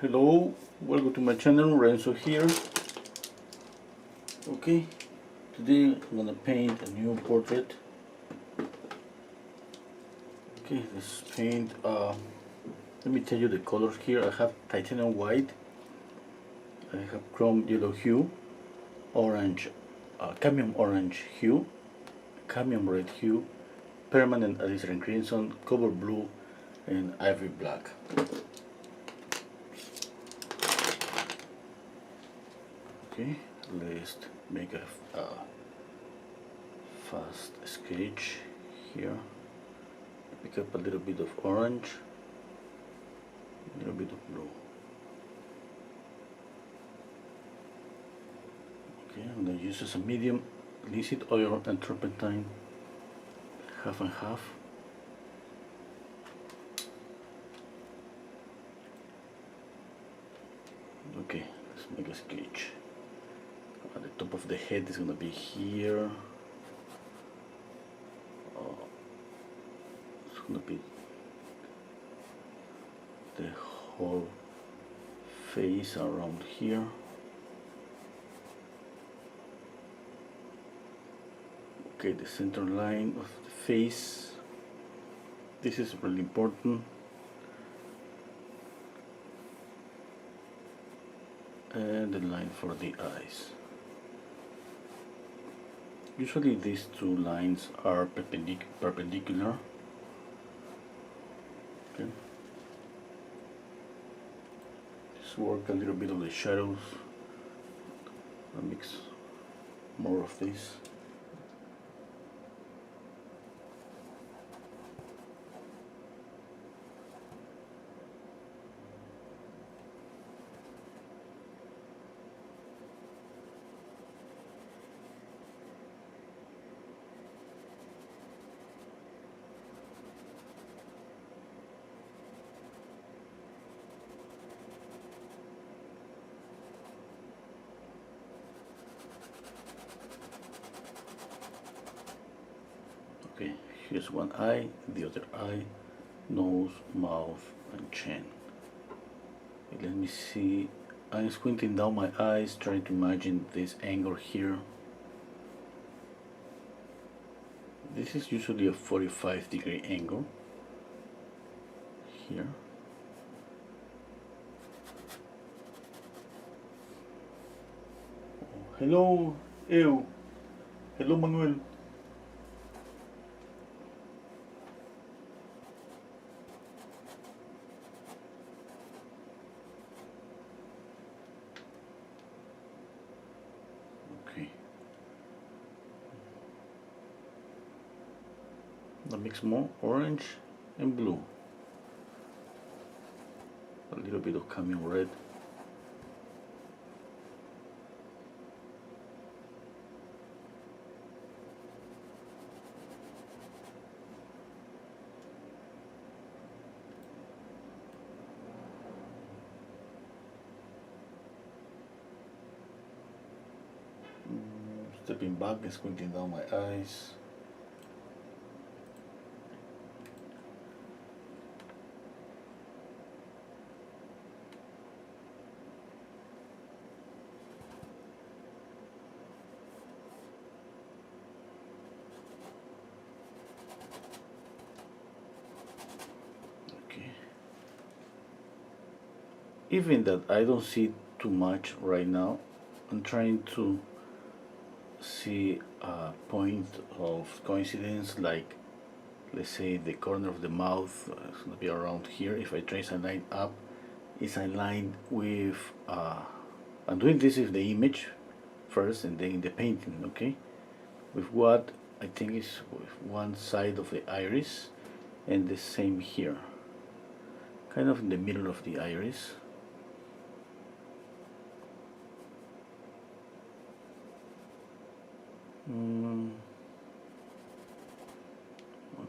Hello, welcome to my channel. Renzo here. Okay, today I'm gonna paint a new portrait. Okay, let's paint. Let me tell you the colors here. I have titanium white, I have chrome yellow hue, orange, cadmium orange hue, cadmium red hue, permanent alizarin crimson, cobalt blue, and ivory black. Okay, let's make a fast sketch here. Pick up a little bit of orange, a little bit of blue. Okay, I'm going to use as a medium linseed oil and turpentine, half and half. Okay, let's make a sketch. At the top of the head is going to be here. It's going to be the whole face around here. Okay, the center line of the face. This is really important. And the line for the eyes. Usually these two lines are perpendicular. Okay. Just work a little bit of the shadows. I'll mix more of this. Okay, here's one eye, the other eye, nose, mouth, and chin. Okay, let me see. I'm squinting down my eyes, trying to imagine this angle here. This is usually a 45-degree angle here. Oh, hello, ew. Hello, Manuel. Okay. Now mix more orange and blue. A little bit of cadmium red. Stepping back and squinting down my eyes. Okay. Even that I don't see too much right now, I'm trying to see a point of coincidence, like let's say the corner of the mouth is going to be around here. If I trace a line up, it's aligned with I'm doing this with the image first and then the painting, okay, with what I think is with one side of the iris, and the same here, kind of in the middle of the iris.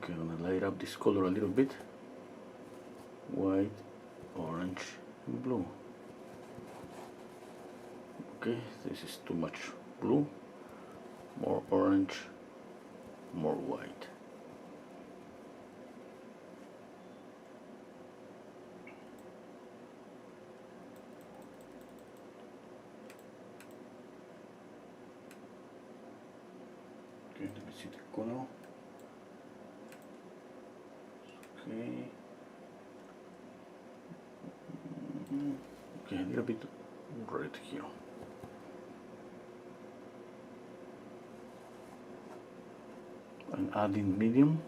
Okay, I'm gonna light up this color a little bit. White, orange, and blue. Okay, this is too much blue. More orange, more white. Okay, let me see the color. Okay. Okay, a little bit red here. And adding medium.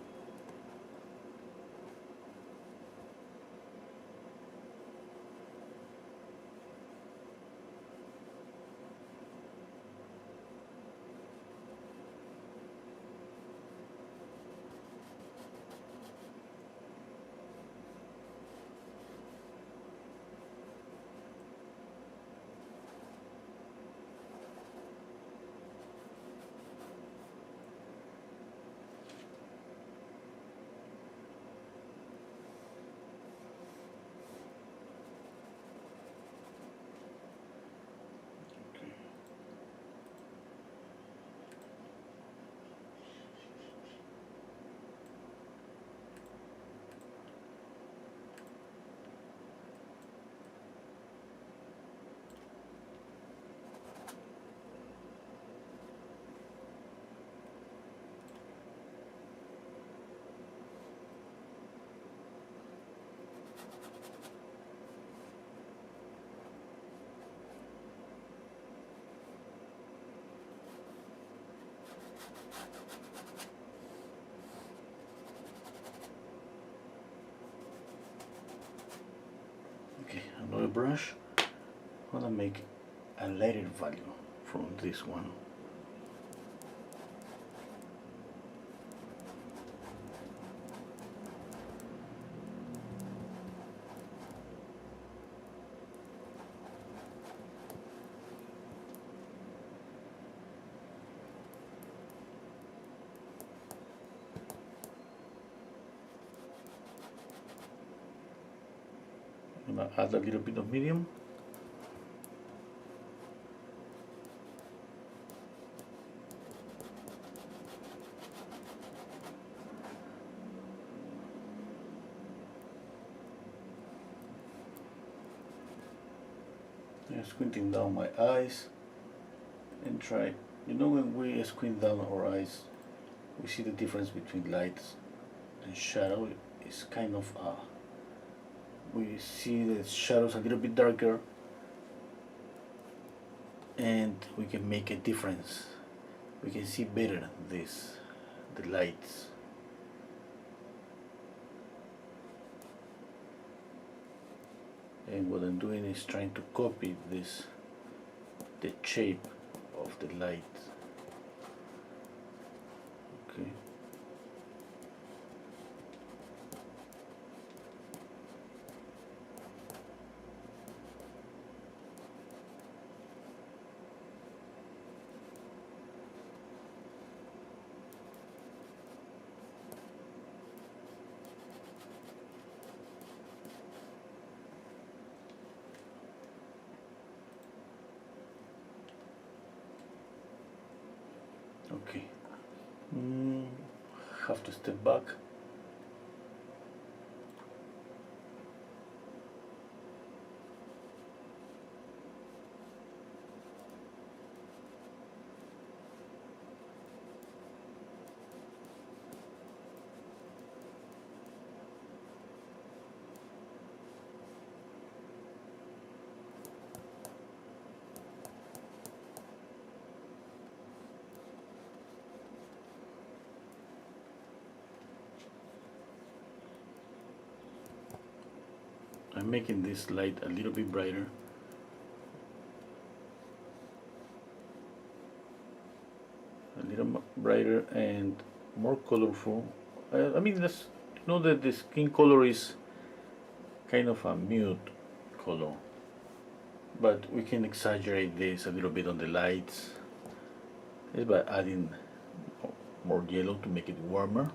Okay, another brush. I'm gonna make a lighter value from this one. I'm gonna add a little bit of medium. I'm squinting down my eyes and try. You know, when we squint down our eyes, we see the difference between lights and shadow. It's kind of we see the shadows a little bit darker, and we can make a difference. We can see better the lights. And what I'm doing is trying to copy the shape of the light. Okay. Okay. Have to step back. I'm making this light a little bit brighter. A little brighter and more colorful. I mean, let's know that the skin color is kind of a mute color, but we can exaggerate this a little bit on the lights just by adding more yellow to make it warmer.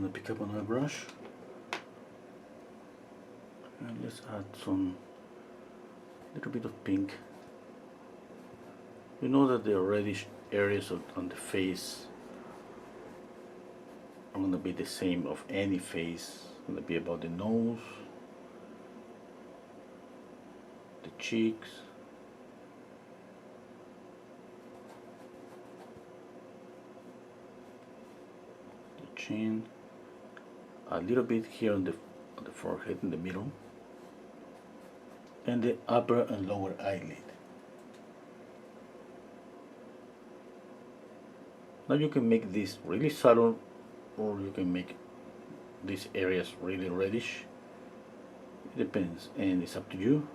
gonna pick up another brush and let's add some little bit of pink. You know that the reddish areas on the face are gonna be the same of any face. It's gonna be about the nose, the cheeks, the chin, a little bit here on the forehead in the middle, and the upper and lower eyelid. Now you can make this really subtle, or you can make these areas really reddish. It depends, and it's up to you.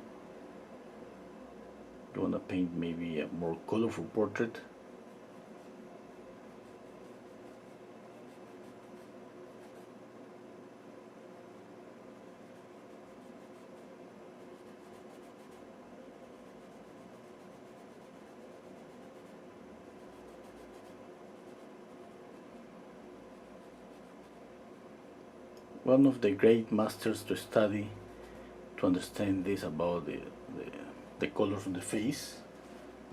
You want to paint maybe a more colorful portrait. One of the great masters to study to understand this about the colors on the face,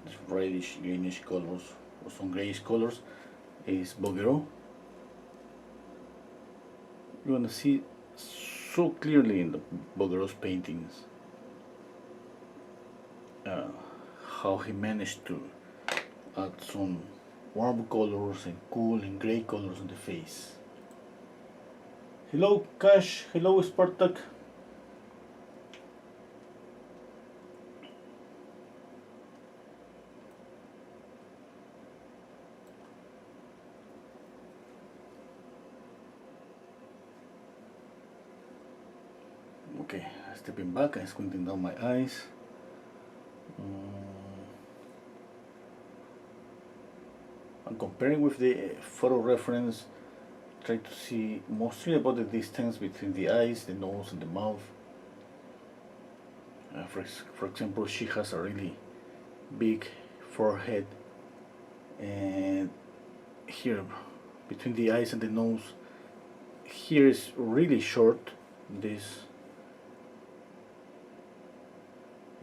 these reddish, greenish colors or some grayish colors, is Bouguereau. You want to see so clearly in the Bouguereau's paintings how he managed to add some warm colors and cool and gray colors on the face. Hello Cash, hello Spartak. Okay, stepping back and squinting down my eyes. I'm comparing with the photo reference. Try to see mostly about the distance between the eyes, the nose, and the mouth. For example, she has a really big forehead, and here between the eyes and the nose, here is really short. This,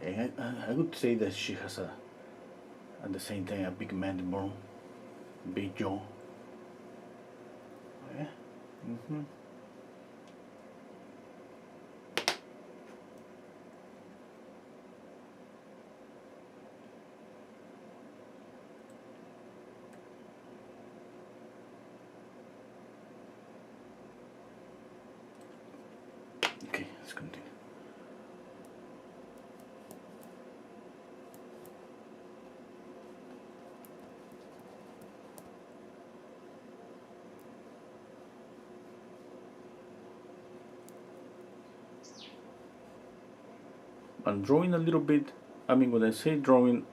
and I would say that she has at the same time a big mandible, big jaw. Yeah. Okay, let's continue. I'm drawing a little bit. I mean, when I say drawing,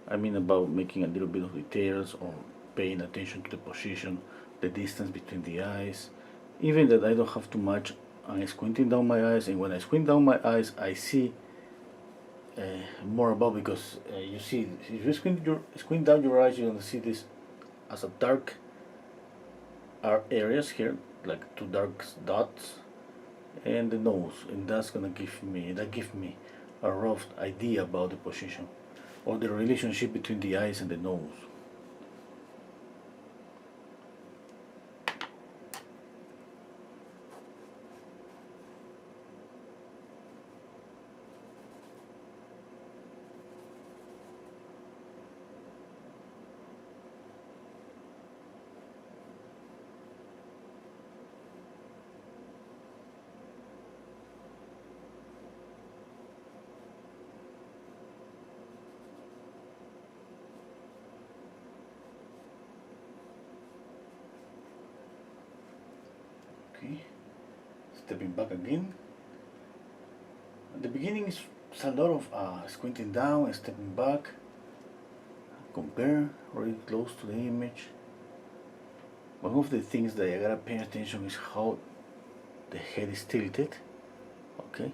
I mean about making a little bit of details or paying attention to the position, the distance between the eyes. Even that I don't have too much, I'm squinting down my eyes, and when I squint down my eyes, I see more about, because you see, if you squint down your eyes, you're gonna see this as a dark areas here, like two dark dots, and the nose, and that's gonna give me a rough idea about the position or the relationship between the eyes and the nose. Okay, stepping back again. At the beginning is a lot of squinting down and stepping back, compare really close to the image. One of the things that I gotta pay attention is how the head is tilted. Okay.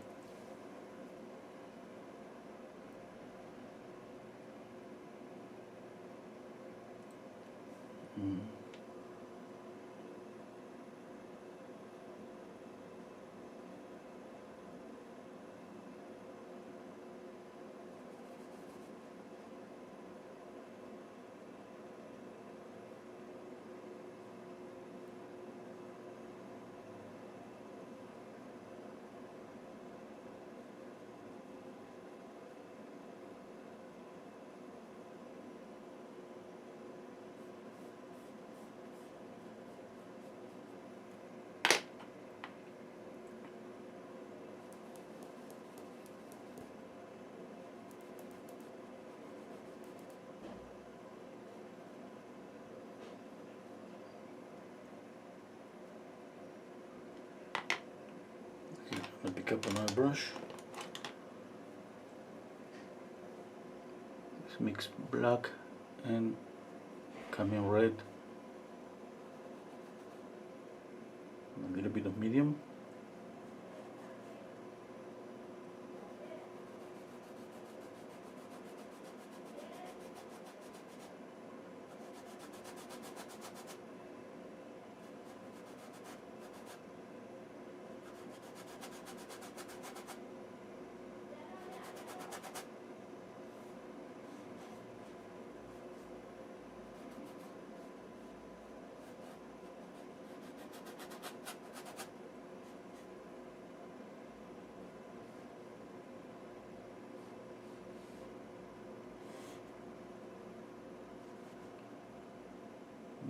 pick up another brush. Let's mix black and camel red, a little bit of medium.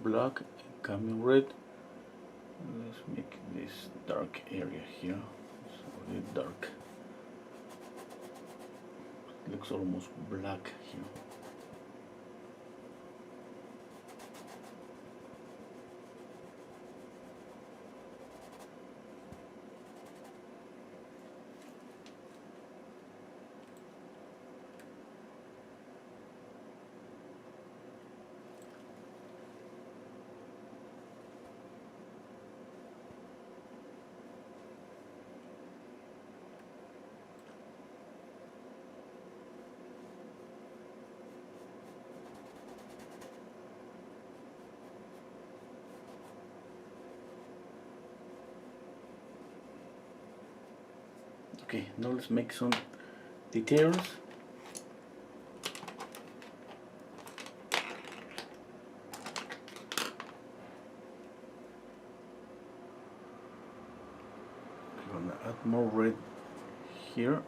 Black and camel red. Let's make this dark area here. It's already dark. It looks almost black here. Okay, now let's make some details. I'm gonna add more red here,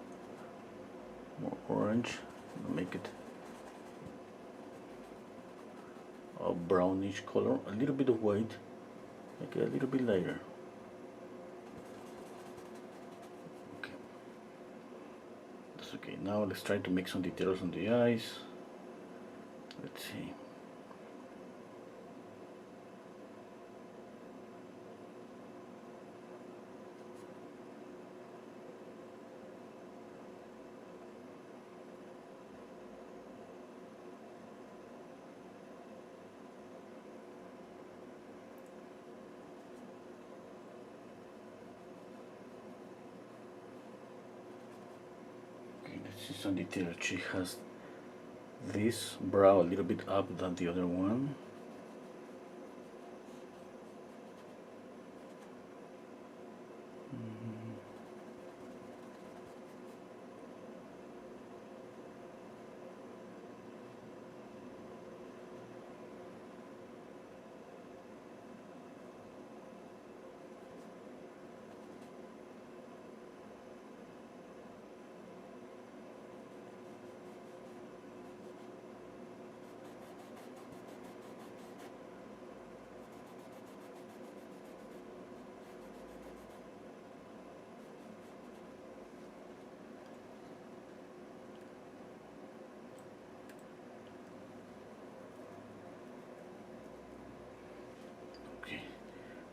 more orange, make it a brownish color, a little bit of white, make it a little bit lighter. Okay, now let's try to make some details on the eyes. Let's see. See some detail. She has this brow a little bit up than the other one.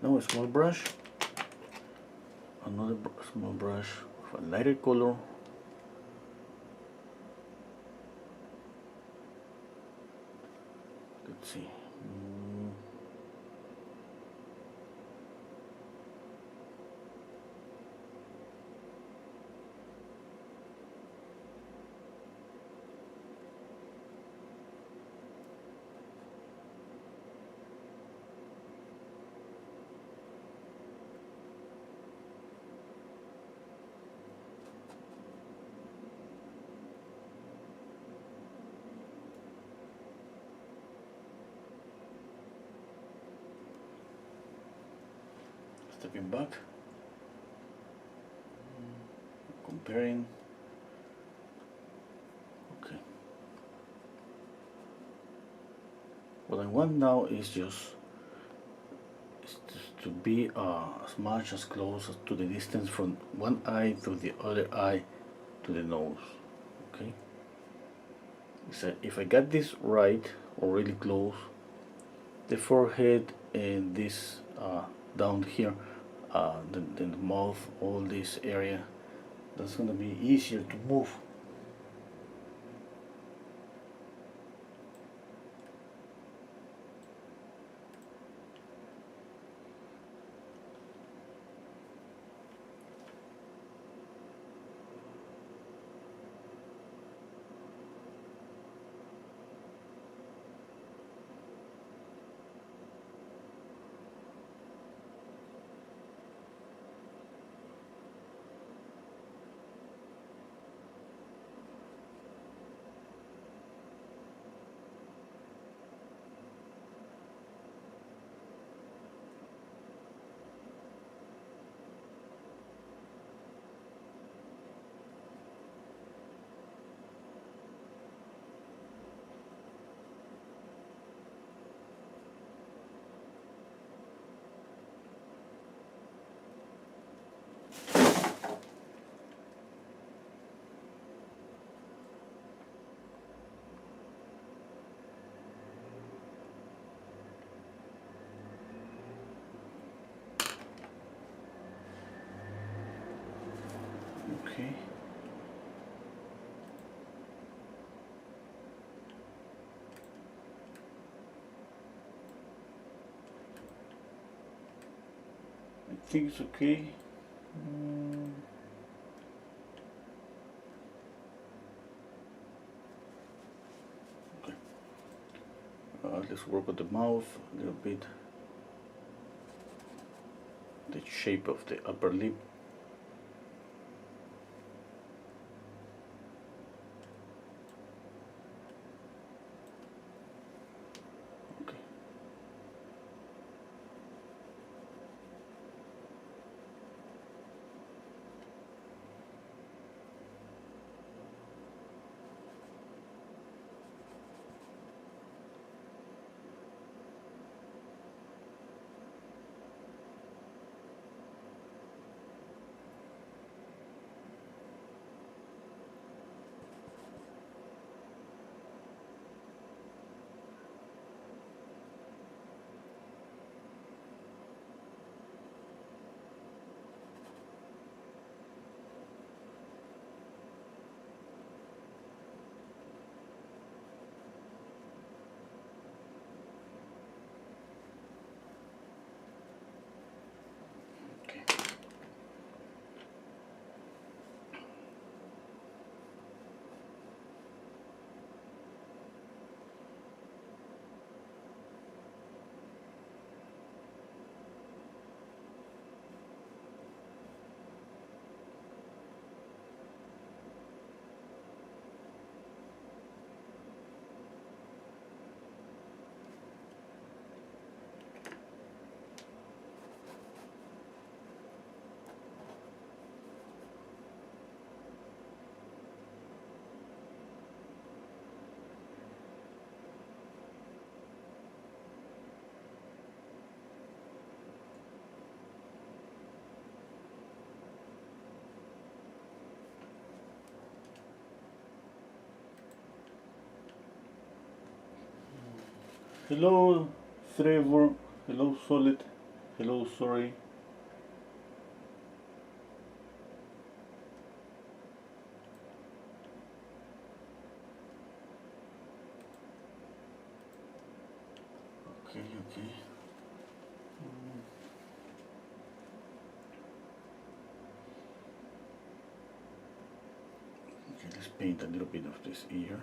Now a small brush, another small brush of a lighter color. Let's see. Stepping back, comparing. Okay. What I want now is just to be as much as close to the distance from one eye to the other eye to the nose. Okay. So if I got this right or really close, the forehead and this down here, the mouth, all this area That's gonna be easier to move. Okay. I think it's okay. Okay. Let's work with the mouth a little bit. The shape of the upper lip. Okay. Hello, Trevor. Hello, Solid. Hello, sorry. Okay, okay. Okay, let's paint a little bit of this ear.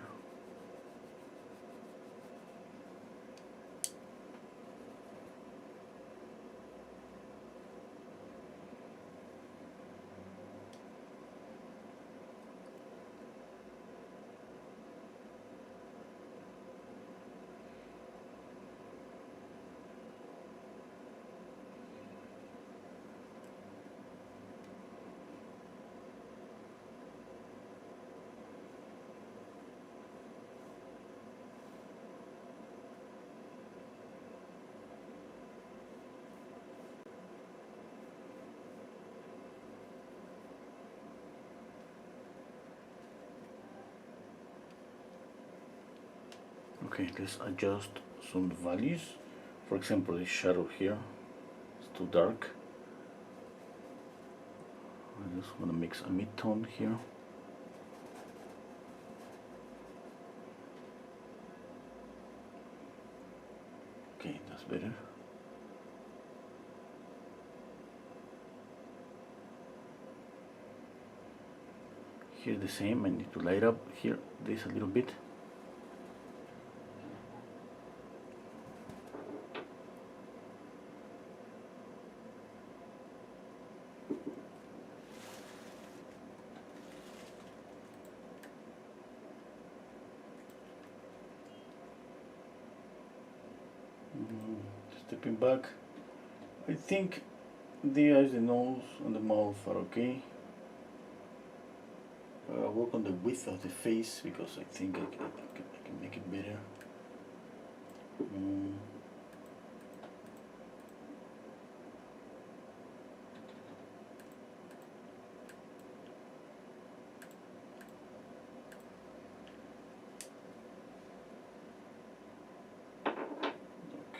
Okay, let's adjust some values. For example, this shadow here is too dark. I just want to mix a mid-tone here. Okay, that's better. Here the same, I need to light up here this a little bit. Stepping back, I think the eyes, the nose, and the mouth are okay. I'll work on the width of the face because I think I can make it better.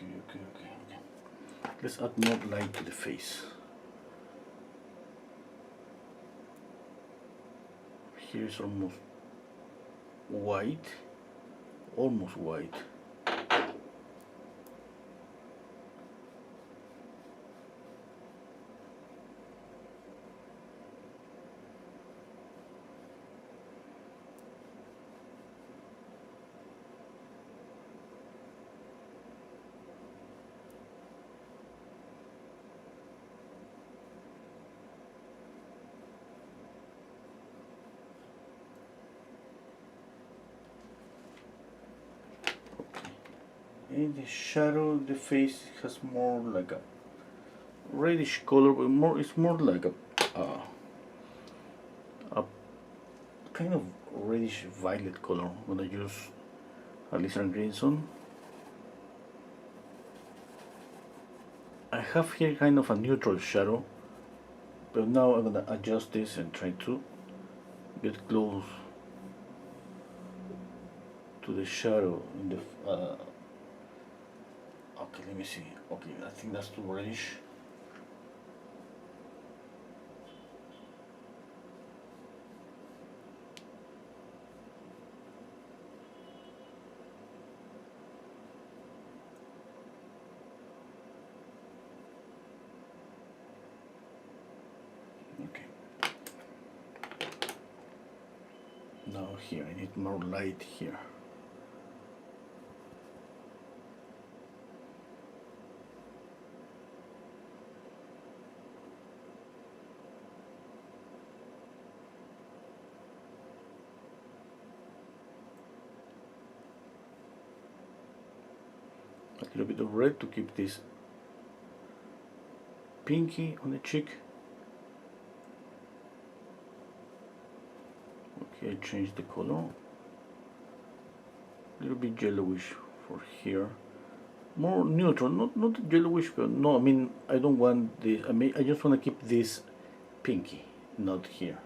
Okay. Let's add more light to the face. Here's almost white, almost white. In the shadow, the face has more like a reddish color, but it's more like a kind of reddish violet color. I'm gonna use a lizard green zone. I have here kind of a neutral shadow, but now I'm gonna adjust this and try to get close to the shadow in the okay, let me see. Okay, I think that's too reddish. Okay. Now here, I need more light here. A little bit of red to keep this pinky on the cheek. Okay, I changed the color. A little bit yellowish for here. More neutral, not yellowish, but no, I mean, I don't want this. I just want to keep this pinky, not here.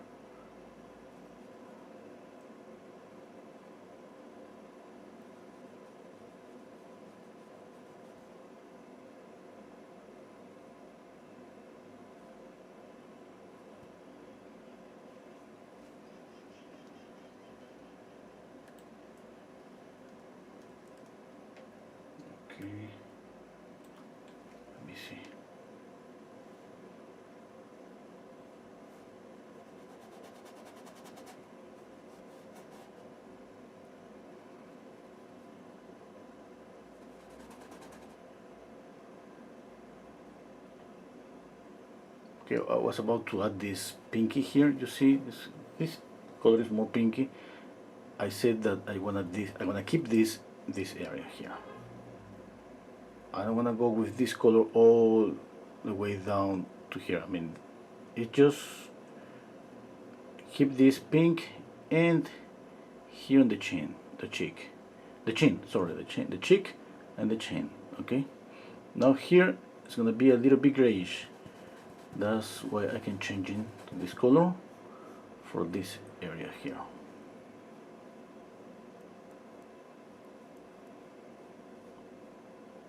Okay, let me see. Okay, I was about to add this pinky here. You see, this color is more pinky. I said that I wanna keep this area here. I don't wanna go with this color all the way down to here. I mean, it just keep this pink and here on the chin, the cheek, the chin. Sorry, the cheek and the chin. Okay. Now here it's gonna be a little bit grayish. That's why I can change it to this color for this area here.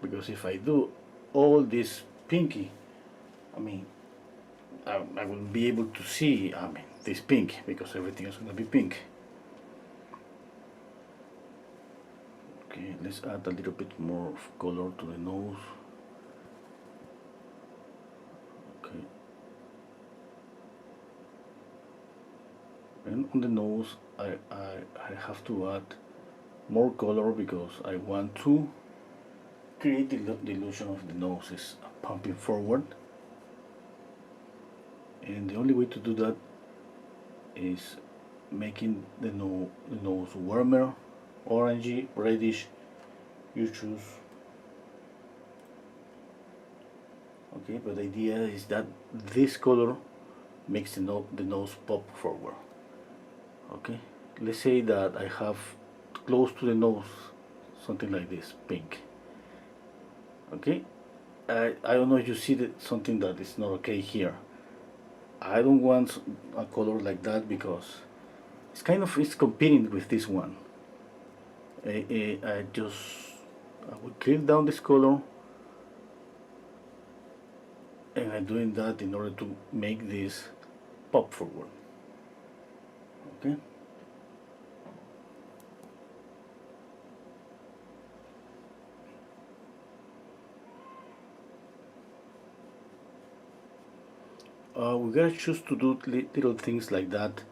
Because if I do all this pinky, I mean, I will be able to see, I mean, this pink, because everything is going to be pink. Okay, let's add a little bit more of color to the nose. Okay. And on the nose, I have to add more color because I want to create the illusion of the nose is pumping forward. And the only way to do that is making the nose warmer, orangey, reddish, you choose. Okay, but the idea is that this color makes the nose pop forward. Okay, let's say that I have close to the nose something like this, pink. Okay, I don't know if you see that something that is not okay here. I don't want a color like that because it's competing with this one. I will clear down this color, and I'm doing that in order to make this pop forward. Okay. We gotta choose to do little things like that,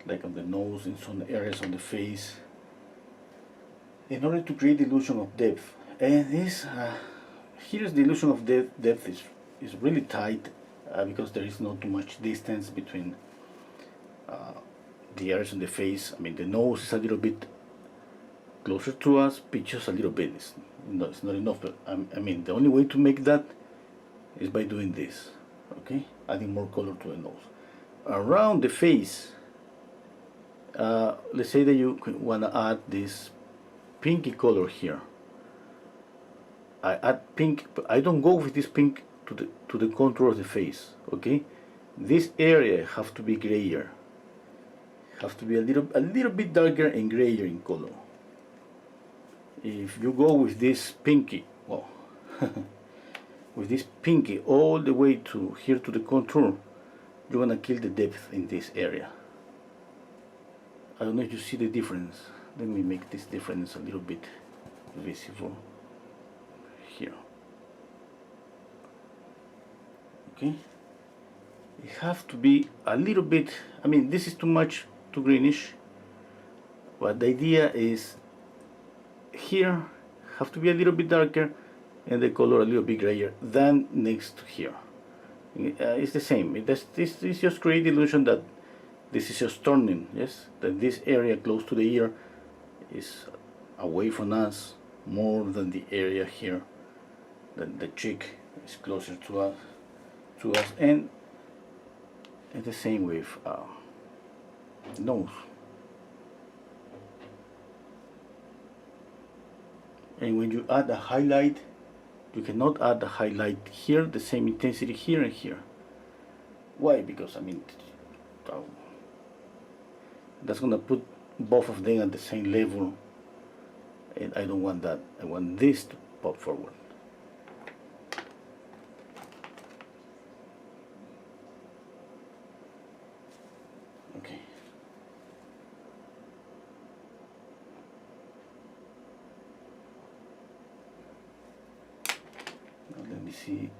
like on the nose, in some areas on the face, in order to create the illusion of depth. And here's the illusion of depth is really tight because there is not too much distance between the areas on the face. I mean, the nose is a little bit closer to us, pictures a little bit. It's not enough, but I mean, the only way to make that is by doing this. Okay, adding more color to the nose. Around the face, let's say that you want to add this pinky color here. I add pink, but I don't go with this pink to the contour of the face. Okay, this area have to be grayer. Have to be a little bit darker and grayer in color. If you go with this pinky, well, with this pinky all the way to here to the contour, you're gonna kill the depth in this area. I don't know if you see the difference. Let me make this difference a little bit visible here. Okay, it have to be a little bit, I mean, this is too much, too greenish, but the idea is here have to be a little bit darker and the color a little bit grayer than next to here. It's the same. This just create the illusion that this is just turning, yes, that this area close to the ear is away from us more than the area here, that the cheek is closer to us, and the same with nose. And when you add a highlight, you cannot add the highlight here the same intensity here and here. Why? Because I mean, that's gonna put both of them at the same level, and I don't want that. I want this to pop forward. Okay. Now let me see.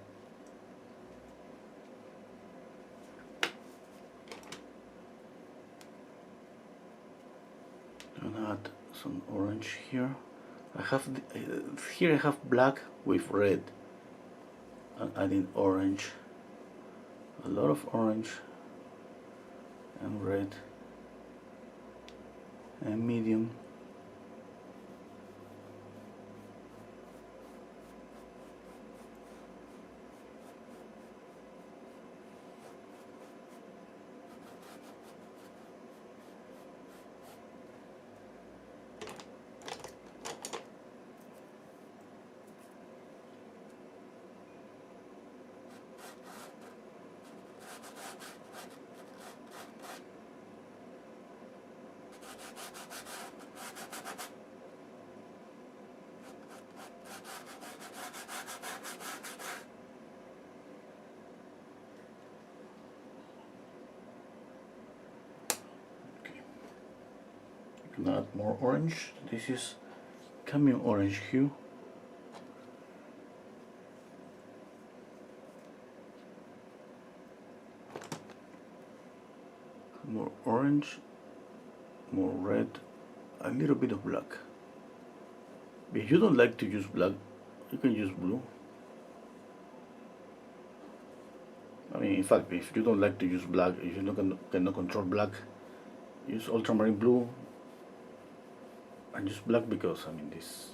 I'm gonna add some orange here. I have here I have black with red. I'm adding orange, a lot of orange and red and medium. Not more orange. This is cameo orange hue. More orange, more red, a little bit of black. If you don't like to use black, you can use blue. I mean, in fact, if you don't like to use black, if you cannot control black, use ultramarine blue and use black, because I mean, this,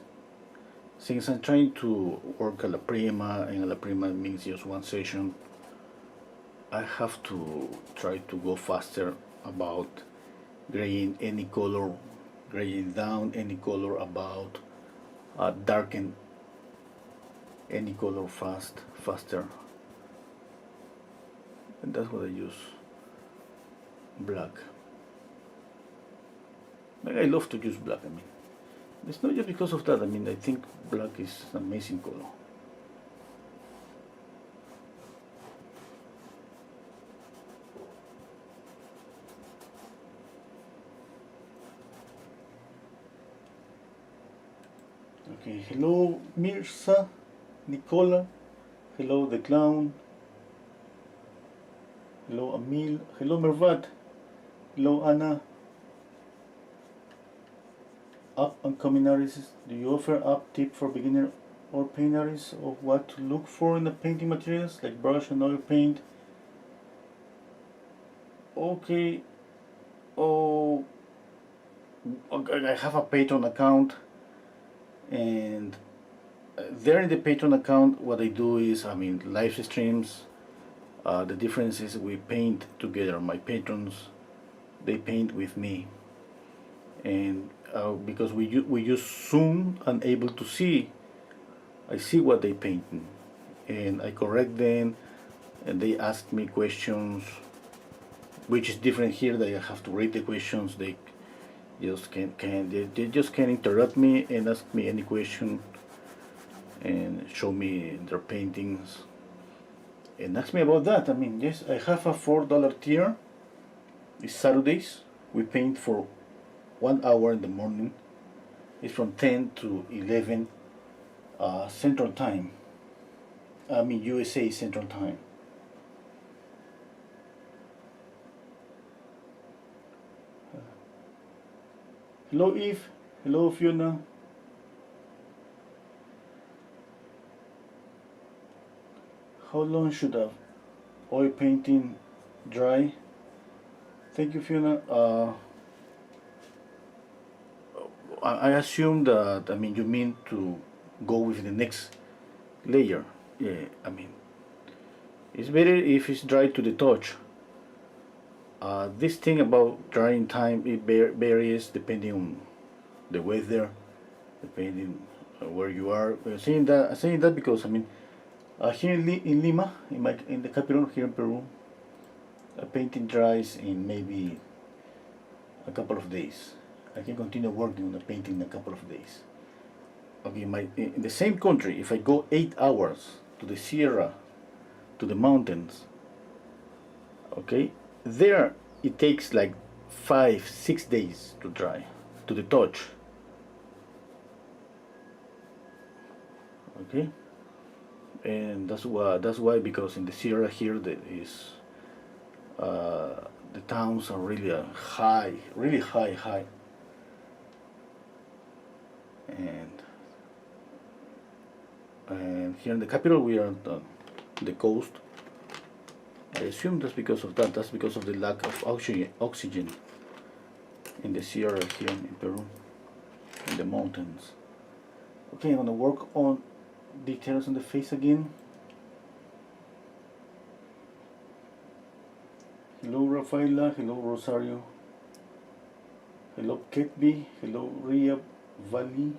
since I'm trying to work a la Prima, and a la Prima means just one session, I have to try to go faster about graying any color, graying down any color, about darken any color faster, and that's what I use, black. I love to use black. I mean, it's not just because of that. I mean, I think black is an amazing color. Okay, hello Mirza, Nicola, hello the clown, hello Emil, hello Mervat, hello Anna. Up and coming artists, do you offer up tip for beginner or paint artists of what to look for in the painting materials like brush and oil paint? Okay, oh, I have a Patreon account, and there in the Patreon account, what I do is, I mean, live streams. The difference is we paint together. My patrons, they paint with me, and because we use Zoom, I'm able to see. I see what they painting, and I correct them, and they ask me questions, which is different here. That I have to read the questions. They just they just can interrupt me and ask me any question, and show me their paintings, and ask me about that. I mean, yes, I have a $4 tier. It's Saturdays. We paint for 1 hour in the morning. It's from 10 to 11 Central Time. I mean, USA Central Time. Hello Eve. Hello Fiona. How long should a oil painting dry? Thank you, Fiona. I assume that, I mean, you mean to go with the next layer. Yeah, I mean, it's better if it's dry to the touch. This thing about drying time, it varies depending on the weather, depending on where you are. I'm saying that because, I mean, here in Lima, in the capital here in Peru, a painting dries in maybe a couple of days. I can continue working on the painting in a couple of days. Okay, in the same country, if I go 8 hours to the Sierra, to the mountains, okay, there it takes like 5-6 days to dry, to the touch. Okay, and that's why, because in the Sierra here the towns are really high, and here in the capital we are on the coast. I assume that's because of that. That's because of the lack of oxygen in the Sierra here in Peru, in the mountains. Okay, I'm gonna work on details on the face again. Hello Rafaela, hello Rosario, hello Ketby, hello Ria Valley.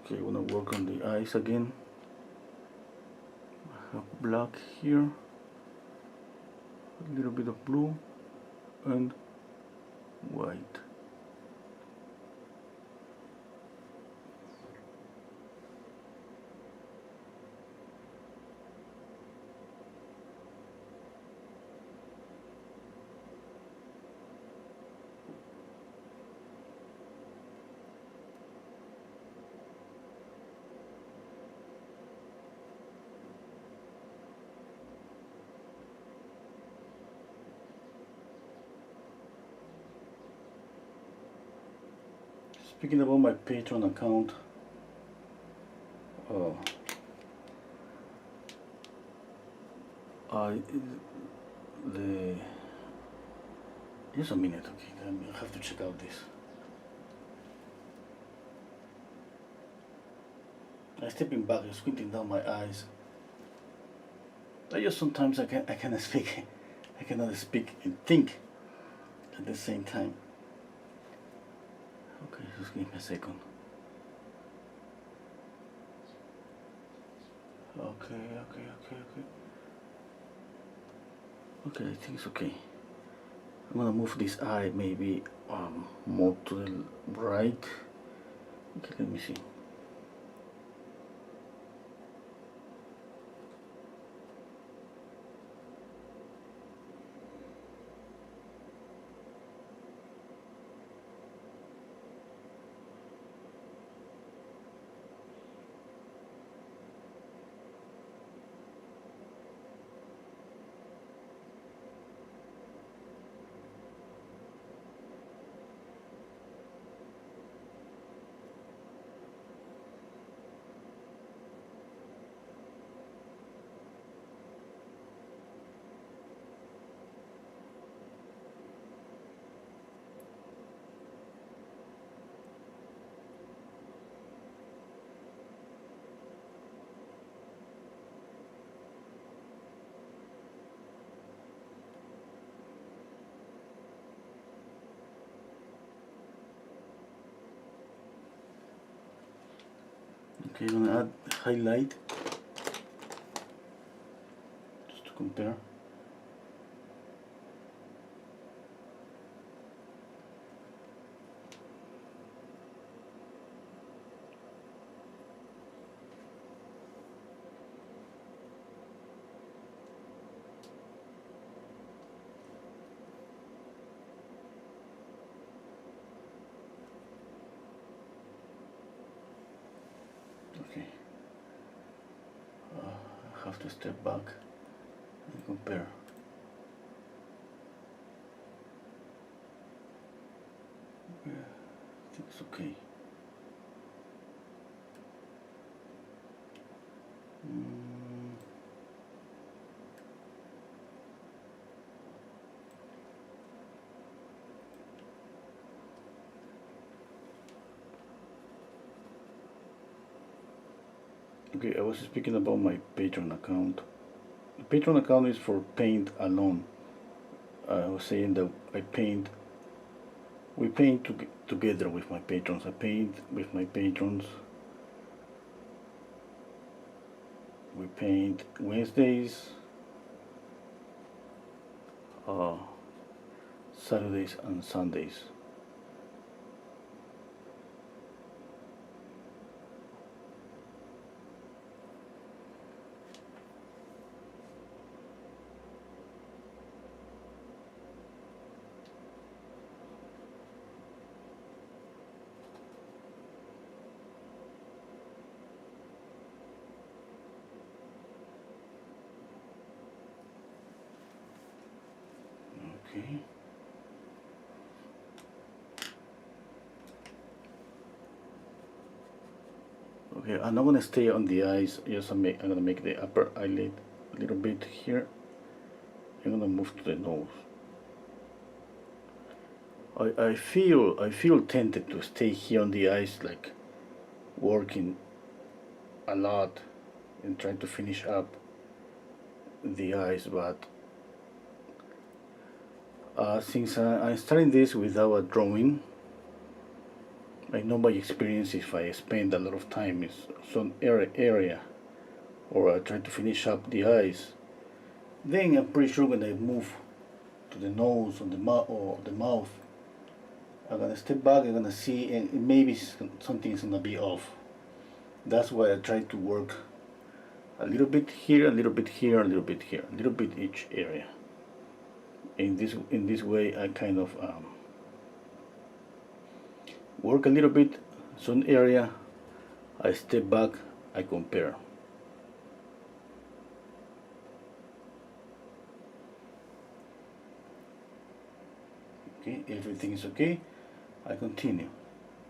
Okay, I want to work on the eyes again. I have black here, a little bit of blue and white. Speaking about my Patreon account, uh, I the just a minute, okay. I have to check out this. I'm stepping back, squinting down my eyes. I just sometimes I cannot speak. I cannot speak and think at the same time. Okay, just give me a second. Okay. Okay, I think it's okay. I'm gonna move this eye maybe more to the right. Okay, let me see. Okay, I'm gonna add highlight just to compare. Okay, I have to step back and compare. Yeah, I think it's okay. Mm. Okay, I was speaking about my Patreon account. The Patreon account is for paint alone. I was saying that we paint together with my patrons. I paint with my patrons. We paint Wednesdays, uh, Saturdays and Sundays. Okay. Okay, I'm not gonna stay on the eyes. I'm gonna make the upper eyelid a little bit here. I'm gonna move to the nose. I feel tempted to stay here on the eyes, like working a lot and trying to finish up the eyes, but since I'm starting this without a drawing, I know by experience if I spend a lot of time in some area or I try to finish up the eyes, then I'm pretty sure when I move to the nose or the mouth, I'm gonna step back, I'm gonna see, and maybe something's gonna be off. That's why I try to work a little bit here, a little bit here, a little bit here, a little bit each area. In this way, I kind of work a little bit some area. I step back, I compare. Okay, everything is okay. I continue.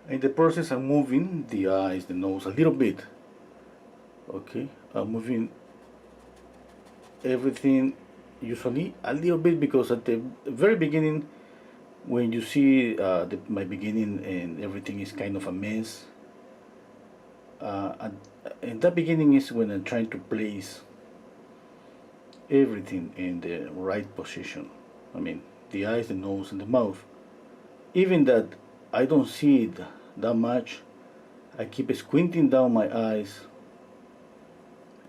In the process, I'm moving the eyes, the nose a little bit. Okay, I'm moving everything usually a little bit, because at the very beginning, when you see my beginning and everything is kind of a mess, at, in that beginning is when I'm trying to place everything in the right position. I mean, the eyes, the nose, and the mouth. Even that I don't see it that much, I keep squinting down my eyes,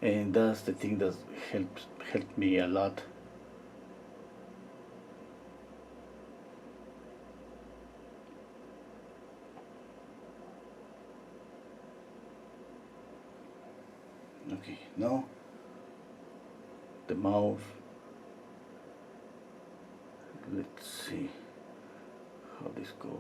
and that's the thing that helped me a lot. Okay, now the mouth. Let's see how this goes.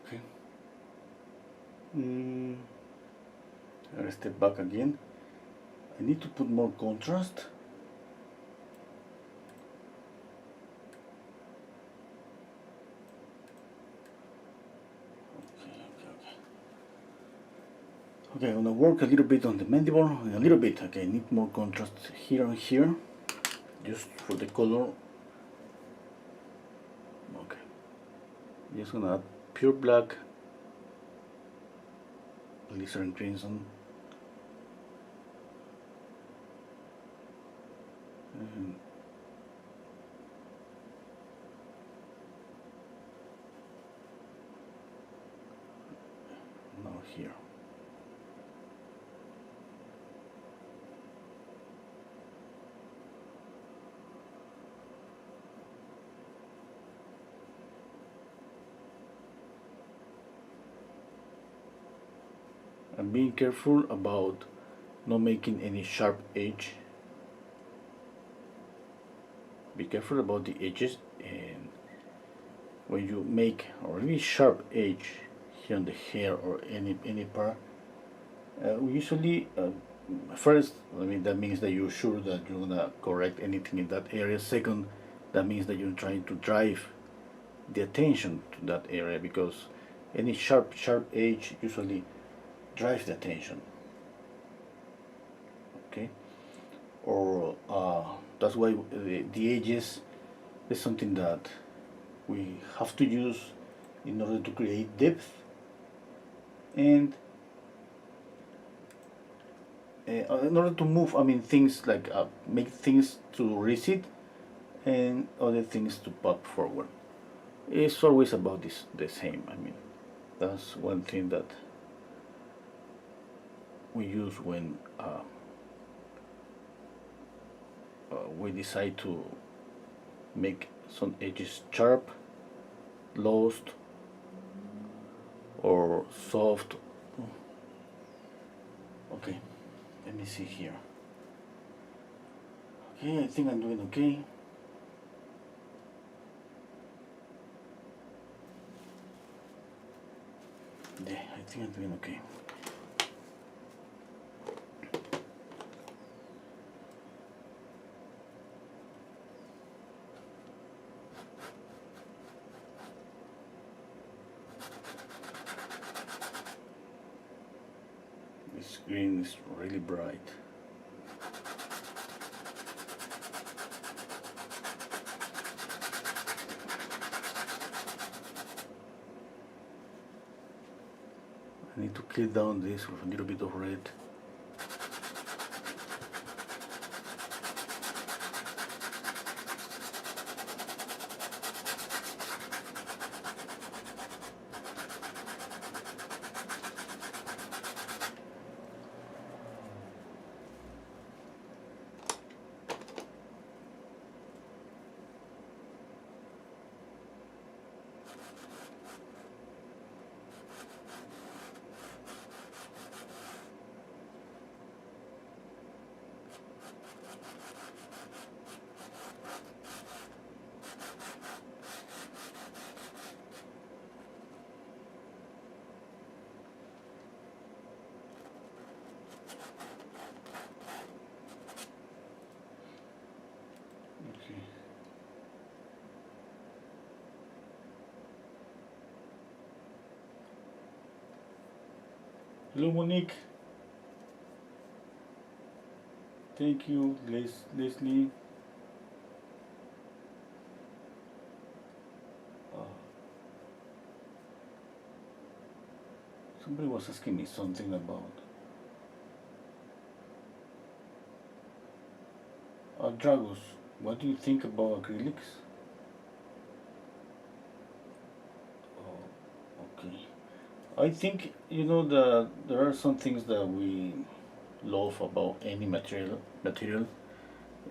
Okay. I'll step back again. I need to put more contrast. Okay, I'm gonna work a little bit on the mandible, a little bit. Okay, I need more contrast here and here, just for the color. Okay, just gonna add pure black, glycerin crimson, and now here. I'm being careful about not making any sharp edge. Be careful about the edges, and when you make a really sharp edge here on the hair or any part, we usually first, I mean, that means that you're sure that you're gonna correct anything in that area. Second, that means that you're trying to drive the attention to that area, because any sharp edge usually drives the attention. Okay, or that's why the edges is something that we have to use in order to create depth, and in order to move, I mean, things like make things to recede and other things to pop forward. It's always about the same. I mean, that's one thing that we use when we decide to make some edges sharp, lost, or soft. Okay, let me see here. Okay, I think I'm doing okay. Yeah, I think I'm doing okay. This green is really bright. I need to kill down this with a little bit of red. Hello, Monique. Thank you, Leslie. Uh, Somebody was asking me something about Dragos. What do you think about acrylics? Oh, okay. I think that there are some things that we love about any material,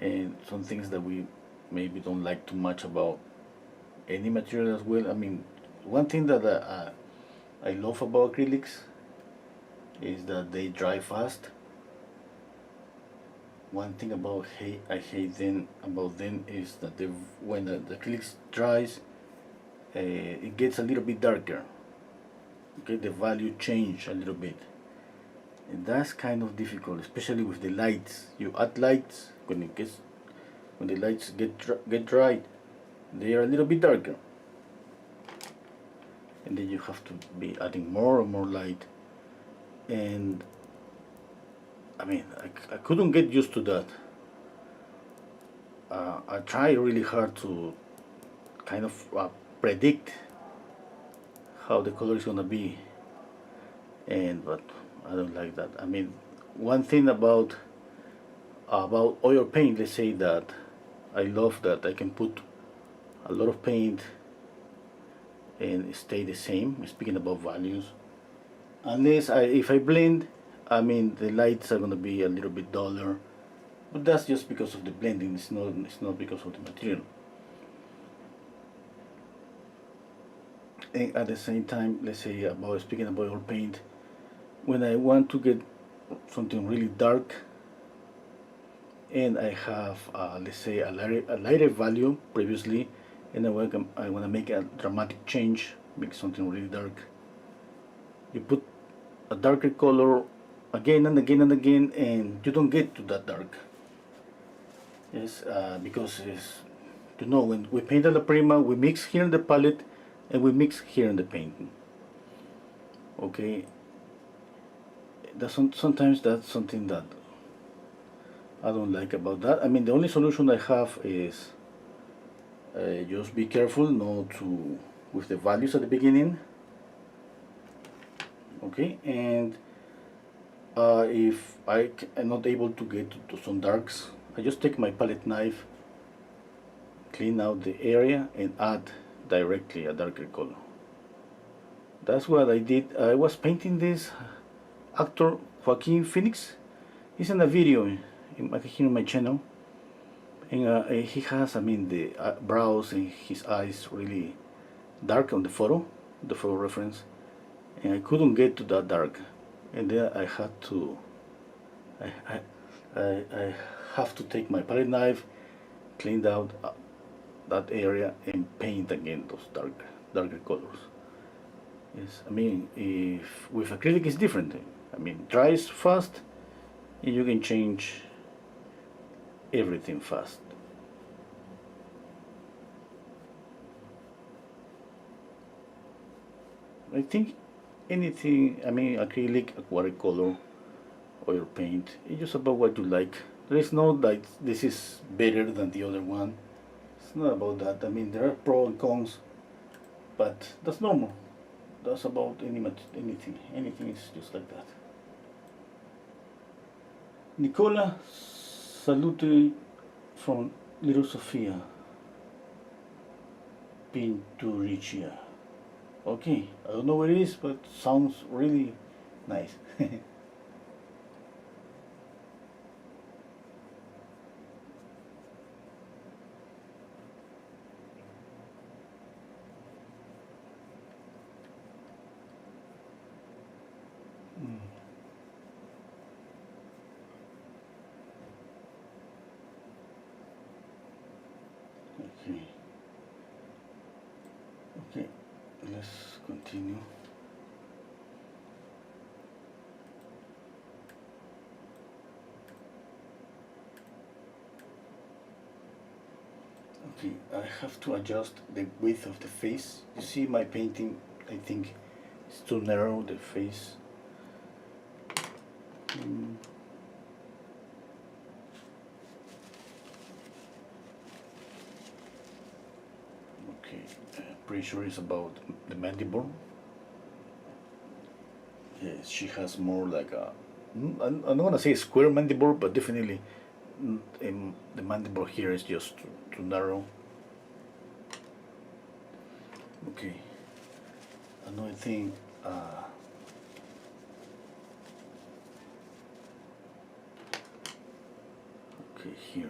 and some things that we maybe don't like too much about any material as well. I mean, one thing that I love about acrylics is that they dry fast. One thing I hate them about them is that when the acrylics dries, it gets a little bit darker. Okay, the value change a little bit, and that's kind of difficult, especially with the lights. You add lights when the lights get dry, they are a little bit darker, and then you have to be adding more and more light. And I mean, I couldn't get used to that. I try really hard to kind of predict how the color is gonna be, and but I don't like that. I mean, one thing about oil paint, let's say that I love that I can put a lot of paint and stay the same. Speaking about values, unless if I blend, I mean the lights are gonna be a little bit duller, but that's just because of the blending. It's not because of the material. And at the same time, let's say about speaking about oil paint, when I want to get something really dark and I have let's say a lighter value previously, and I want to make a dramatic change, make something really dark, you put a darker color again and again and again, and you don't get to that dark. Yes, because when we paint Alla Prima, we mix here in the palette and we mix here in the painting. Okay, sometimes that's something that I don't like about that. I mean, the only solution I have is just be careful not to with the values at the beginning. Okay, and if am not able to get to some darks, I just take my palette knife, clean out the area, and add directly a darker color. That's what I did. I was painting this actor Joaquin Phoenix. He's in a video here on my channel, and he has, I mean, the brows and his eyes really dark on the photo reference, and I couldn't get to that dark, and then I had to, I have to take my palette knife, cleaned out that area, and paint again those darker colors. Yes, I mean, if with acrylic it's different. I mean, dries fast, and you can change everything fast. I think anything, I mean, acrylic, watercolor, oil paint, it's just about what you like. There is no like this is better than the other one. It's not about that. I mean, there are pros and cons, but that's normal. That's about anything. Anything is just like that. Nicola, salute from Little Sofia, Pinturicia. Okay, I don't know where it is, but sounds really nice. Okay. Okay, let's continue. Okay, I have to adjust the width of the face. You see my painting, I think it's too narrow, the face. Mm. Okay, pretty sure it's about the mandible. Yes, she has more like a, I'm not gonna say square mandible, but definitely the mandible here is just too narrow. Okay, another thing, okay, here.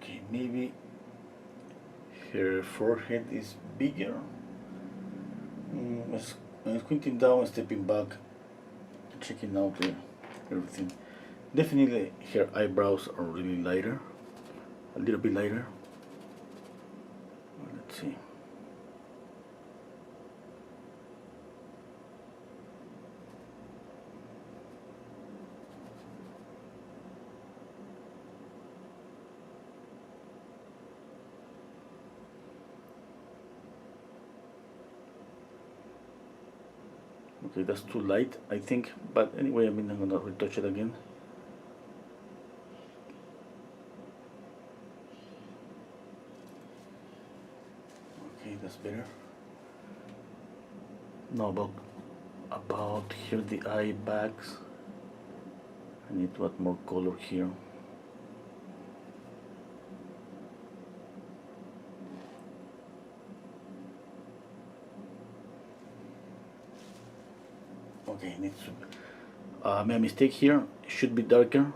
Okay, maybe her forehead is bigger. I'm squinting down, stepping back, checking out everything. Definitely her eyebrows are really lighter, a little bit lighter. Let's see. Okay, that's too light, I think. But anyway, I'm gonna retouch it again. Okay, that's better. Now about here the eye bags. I need to add more color here. Okay, needs to. My mistake here. It should be darker.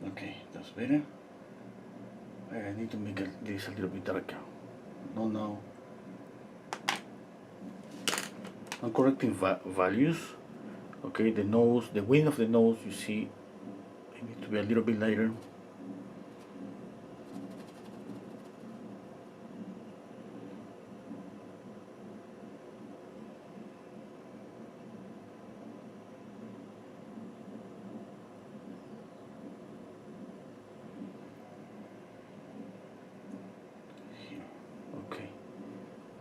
Okay, that's better. I need to make this a little bit darker. No, no. I'm correcting values. Okay, the nose, the width of the nose, you see, it needs to be a little bit lighter. Here. Okay.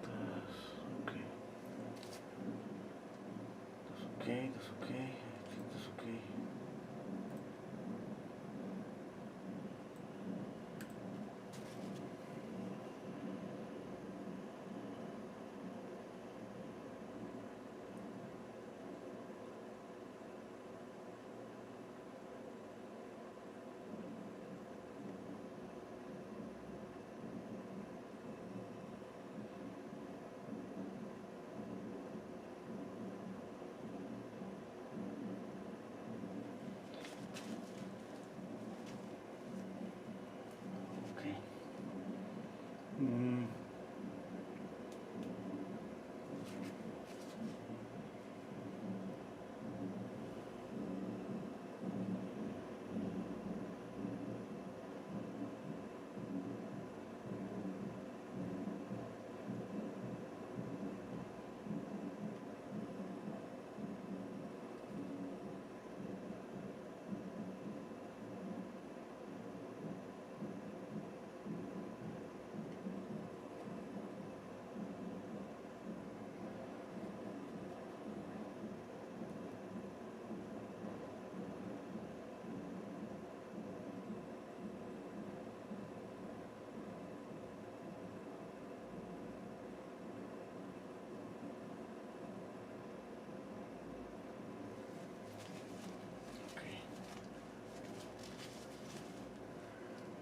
That's okay. That's okay. That's okay. I think that's okay. Okay. Mm.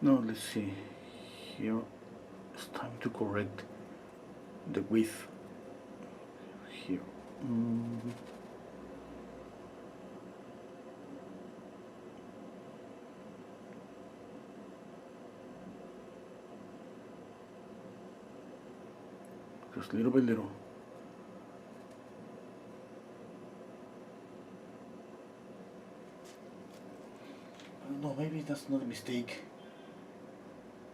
No, let's see. Here it's time to correct the width here. Just little by little. No, maybe that's not a mistake.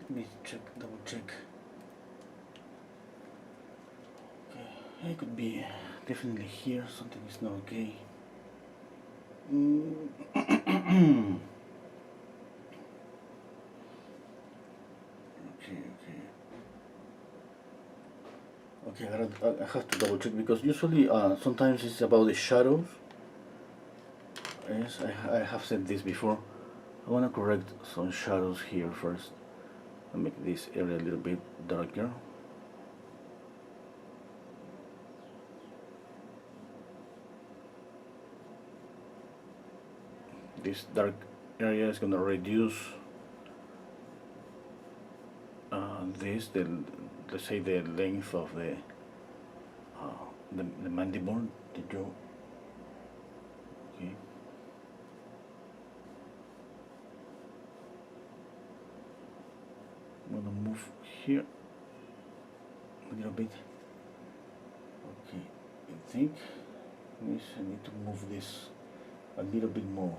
Let me check, double check. Okay, it could be definitely here. Something is not okay. Okay, I have to double check because usually sometimes it's about the shadows. Yes, I have said this before. I want to correct some shadows here first and make this area a little bit darker. This dark area is going to reduce let's say the length of the mandible, the jaw. Okay. I'm gonna move here a little bit. Okay, I think I need to move this a little bit more.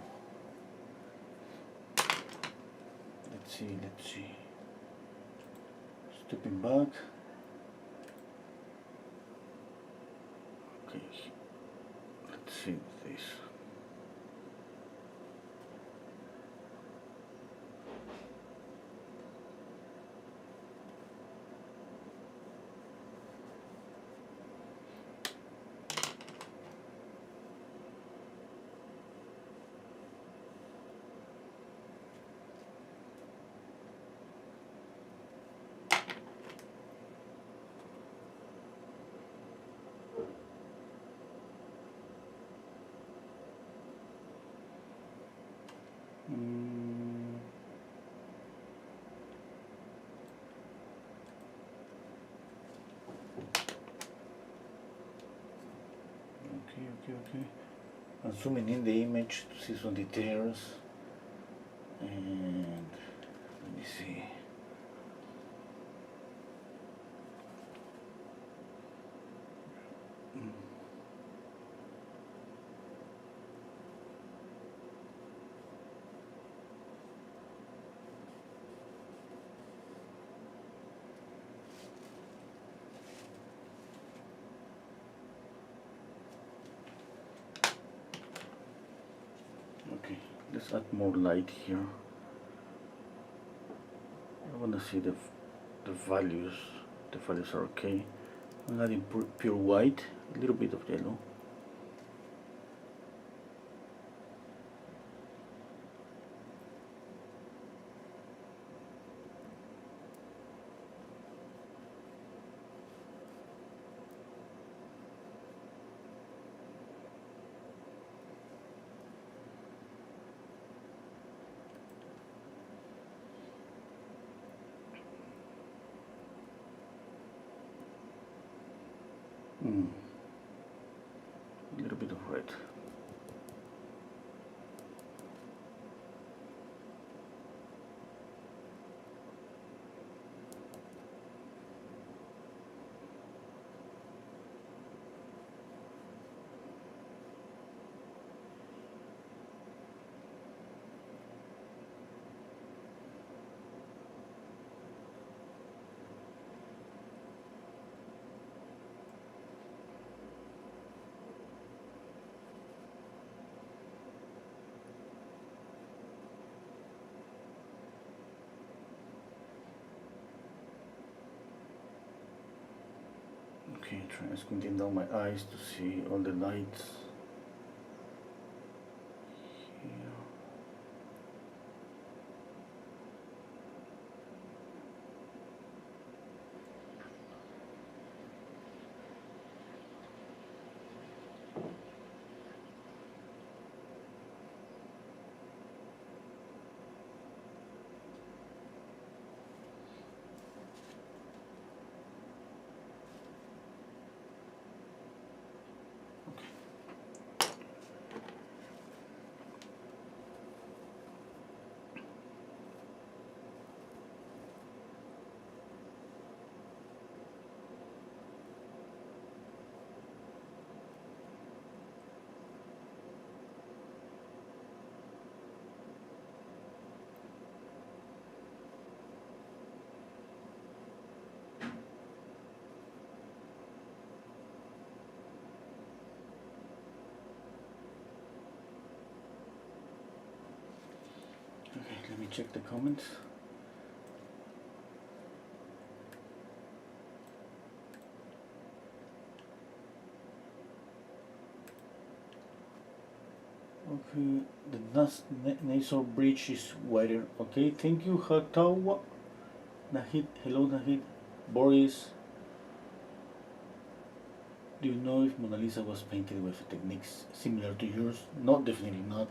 Let's see. Stepping back. Okay, let's see this. Okay. I'm zooming in the image to see some details, and let me see. Okay, let's add more light here. I want to see the values. The values are okay. I'm adding pure white, a little bit of yellow. A little bit of red. Okay, trying squinting down my eyes to see all the lights. Here. Let me check the comments. Okay, the nasal bridge is wider. Okay, thank you, Hatawa. Nahid, hello Nahid. Boris, do you know if Mona Lisa was painted with techniques similar to yours? No, definitely not.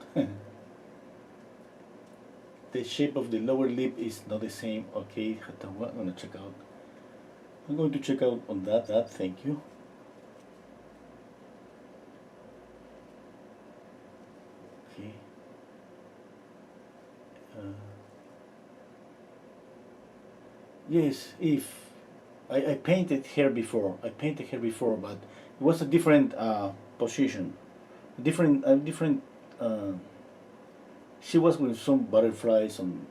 The shape of the lower lip is not the same. Okay, Hatawa, I'm gonna check out. I'm going to check out on that, thank you. Okay. Yes, if I painted her before. I painted her before, but it was a different position, different. Uh, she was with some butterflies on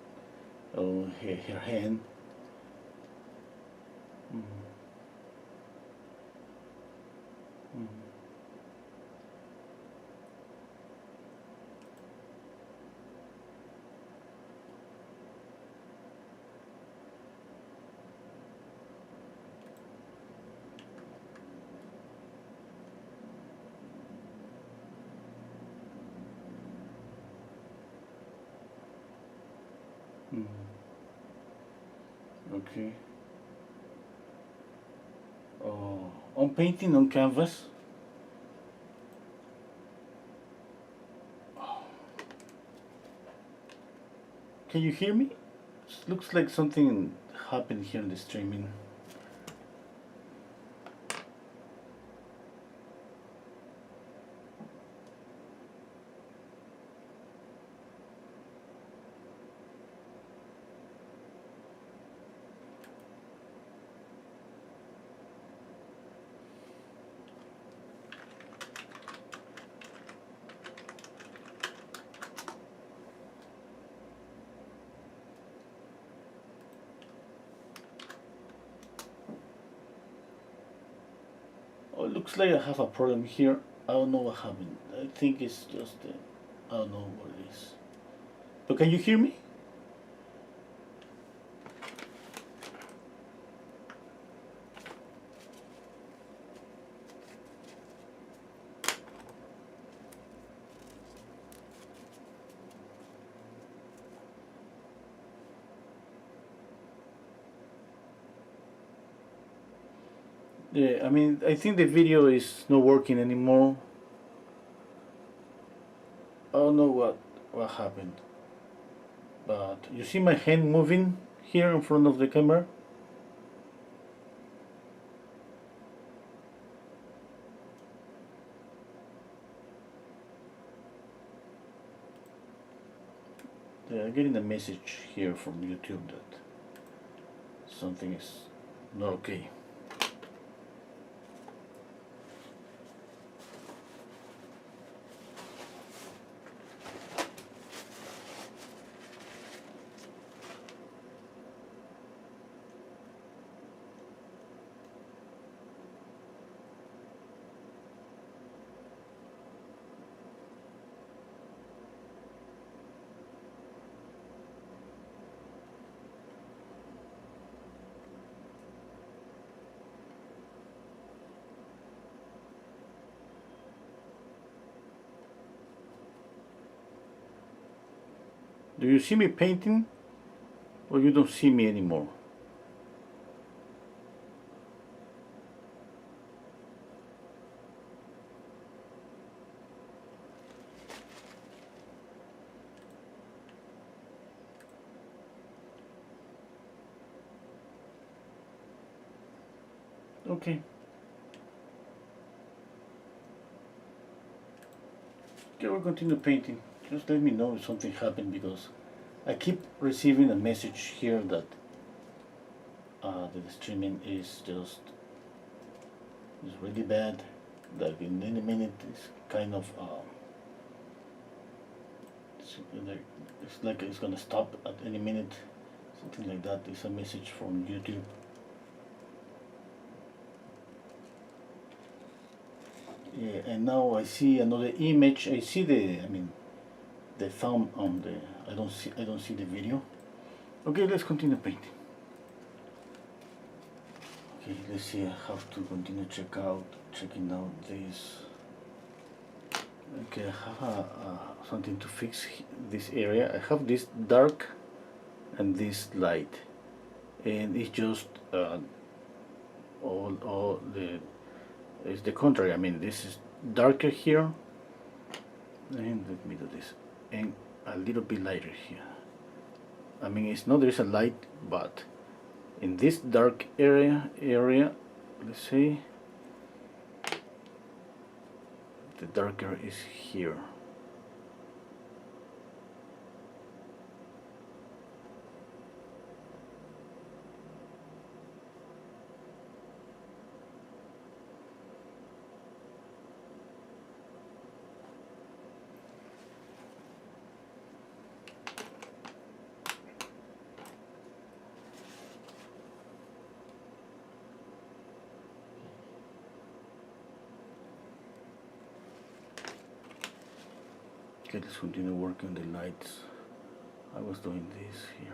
her hand. Mm, mm, mm. Okay. On painting on canvas. Can you hear me? It looks like something happened here in the streaming. Oh, it looks like I have a problem here. I don't know what happened. I think it's just I don't know what it is. But can you hear me? Yeah, I mean, I think the video is not working anymore. I don't know what happened. But you see my hand moving here in front of the camera? Yeah, I'm getting a message here from YouTube that something is not okay. Do you see me painting? Or you don't see me anymore? Okay. Okay, we'll continue painting. Just let me know if something happened because I keep receiving a message here that the streaming is just is really bad. Like in any minute, it's kind of it's like it's gonna stop at any minute. Something like that. It's a message from YouTube. Yeah, and now I see another image. I see the thumb on I don't see the video. Okay, let's continue painting. Okay, let's see. I have to continue checking out this. Okay, I have something to fix this area. I have this dark and this light, and it's just all the it's the contrary. I mean, this is darker here, and let me do this, and a little bit lighter here. I mean, it's not there's a light, but in this dark area, let's see, the darker is here. Okay, let's continue working the lights. I was doing this here.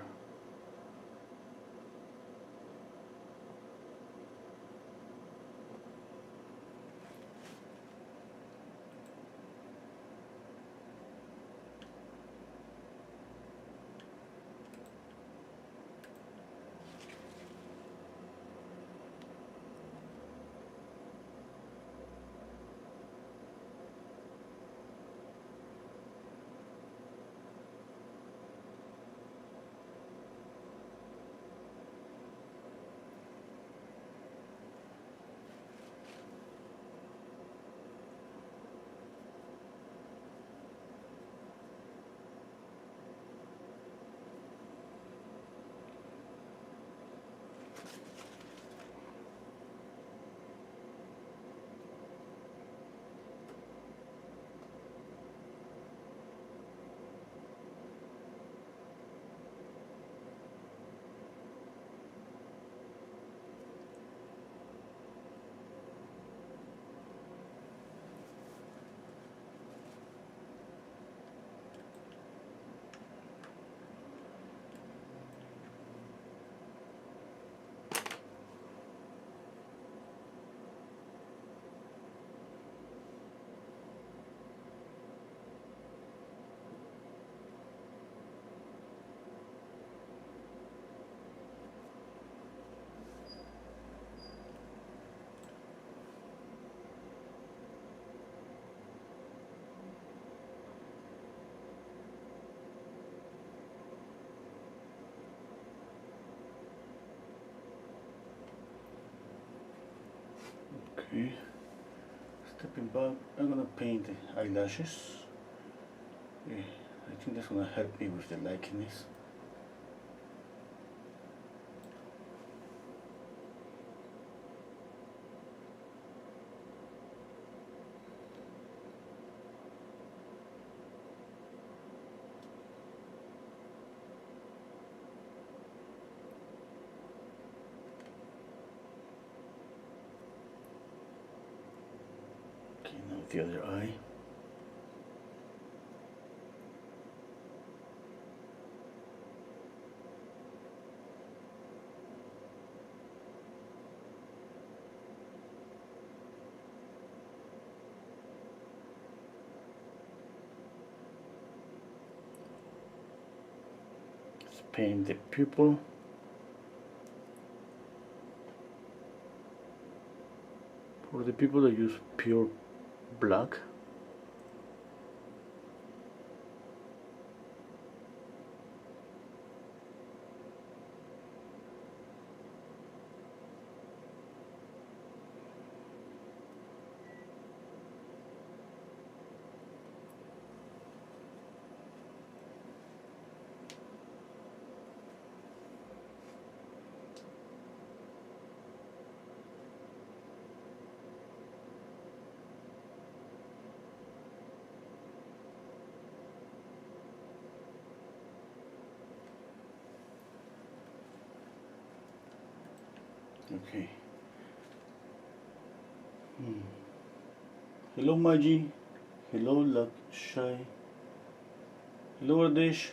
Okay, stepping back, I'm gonna paint the eyelashes. Yeah, I think that's gonna help me with the likeness. Okay, now the other eye. Let's paint the pupil. For the people that use pure black, okay. Hello Maggie, hello Lakshai, hello Ardesh.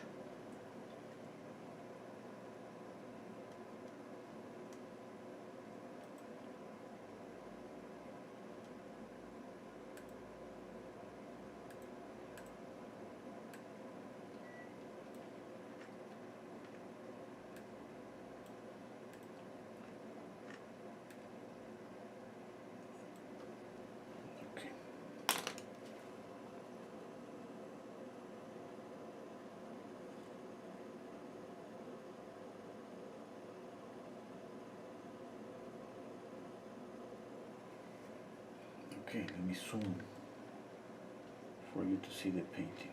Okay, let me zoom for you to see the painting.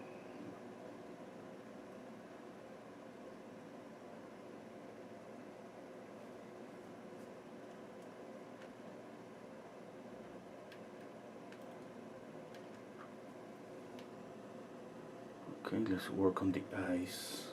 Okay, let's work on the eyes.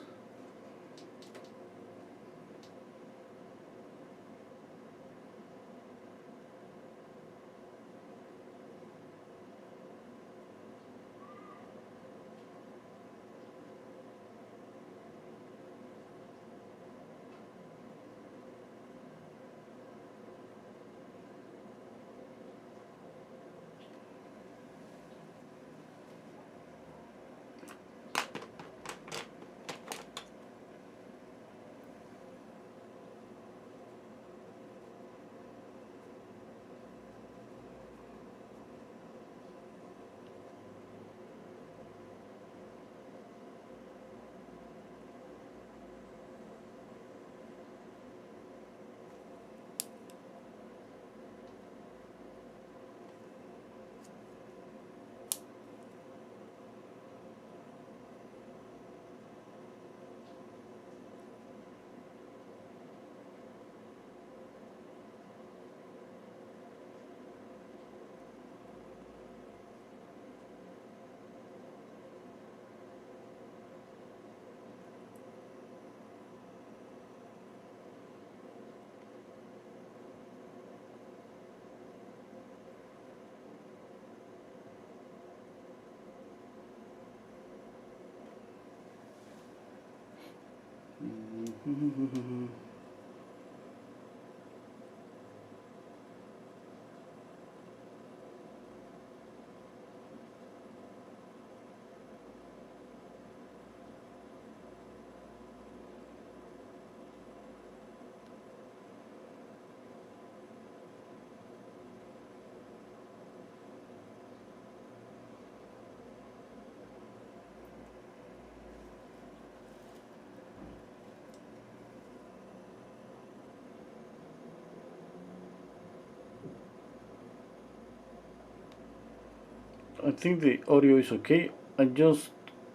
I think the audio is okay. I'm just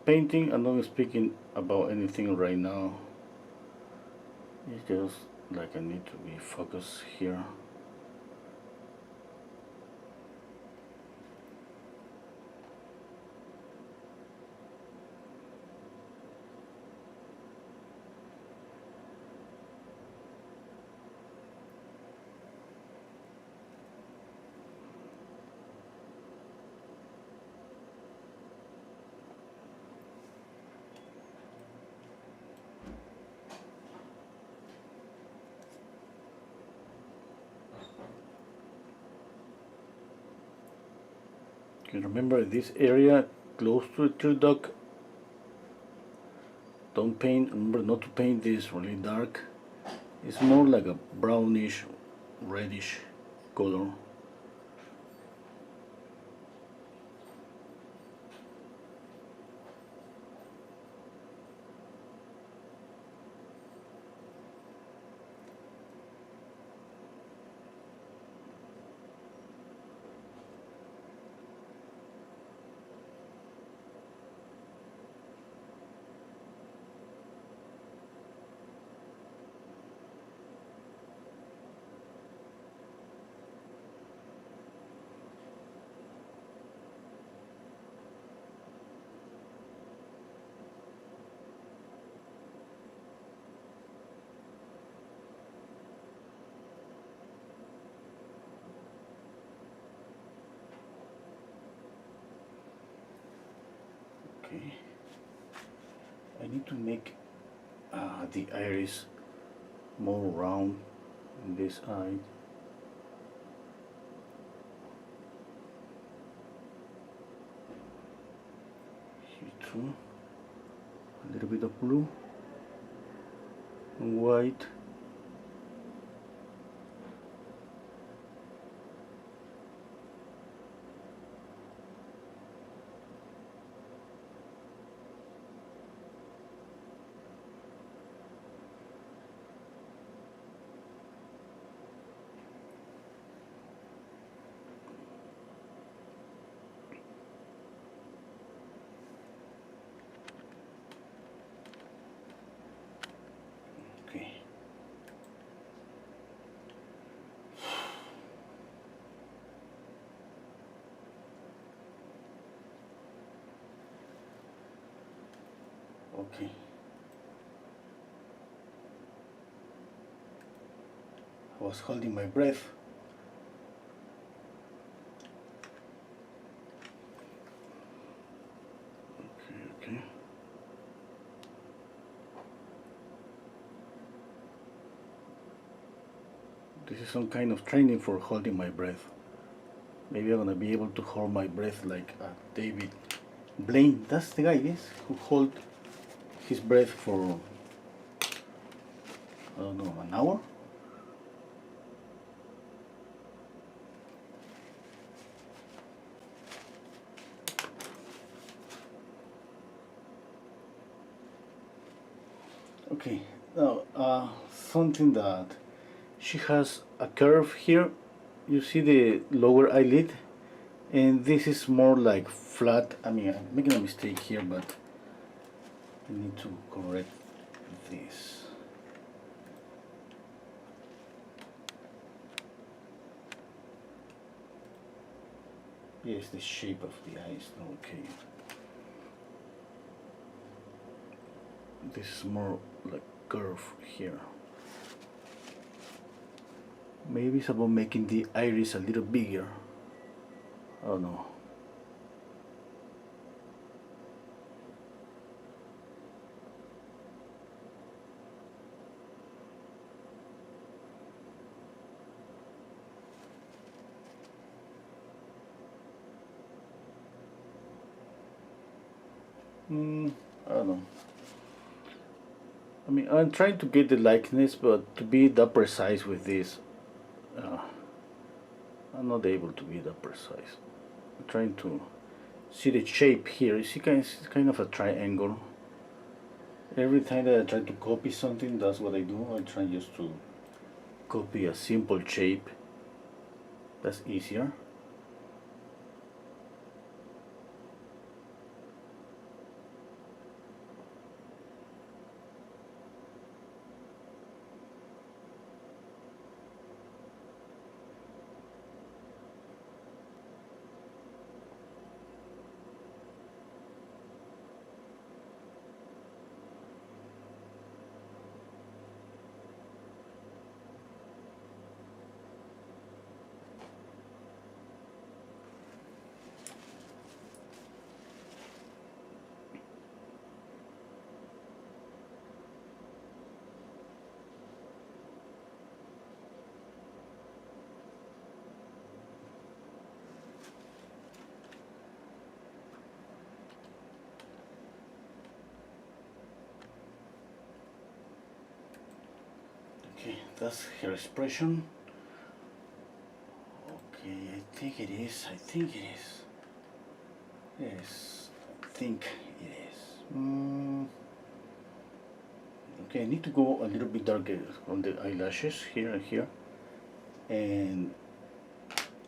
painting and not speaking about anything right now. It's just like I need to be focused here. Okay, remember this area close to the tear duct. Don't paint, remember not to paint this really dark. It's more like a brownish, reddish color. Okay, I need to make the iris more round in this eye. Here too, a little bit of blue and white. Okay. I was holding my breath. Okay. This is some kind of training for holding my breath. Maybe I'm gonna be able to hold my breath like David Blaine. That's the guy, yes, who hold his breath for, I don't know, an hour? Okay, now something that she has a curve here. You see the lower eyelid, and this is more like flat. I mean, I'm making a mistake here, but I need to correct this. Yes, the shape of the eye is not okay. This is more like curve here. Maybe it's about making the iris a little bigger. I don't know. I don't know. I mean, I'm trying to get the likeness, but to be that precise with this, I'm not able to be that precise. I'm trying to see the shape here. You see, it's kind of a triangle. Every time that I try to copy something, that's what I do. I try just to copy a simple shape. That's easier. Okay, that's her expression. Okay, I think it is. Yes, I think it is. Okay, I need to go a little bit darker on the eyelashes here and here, and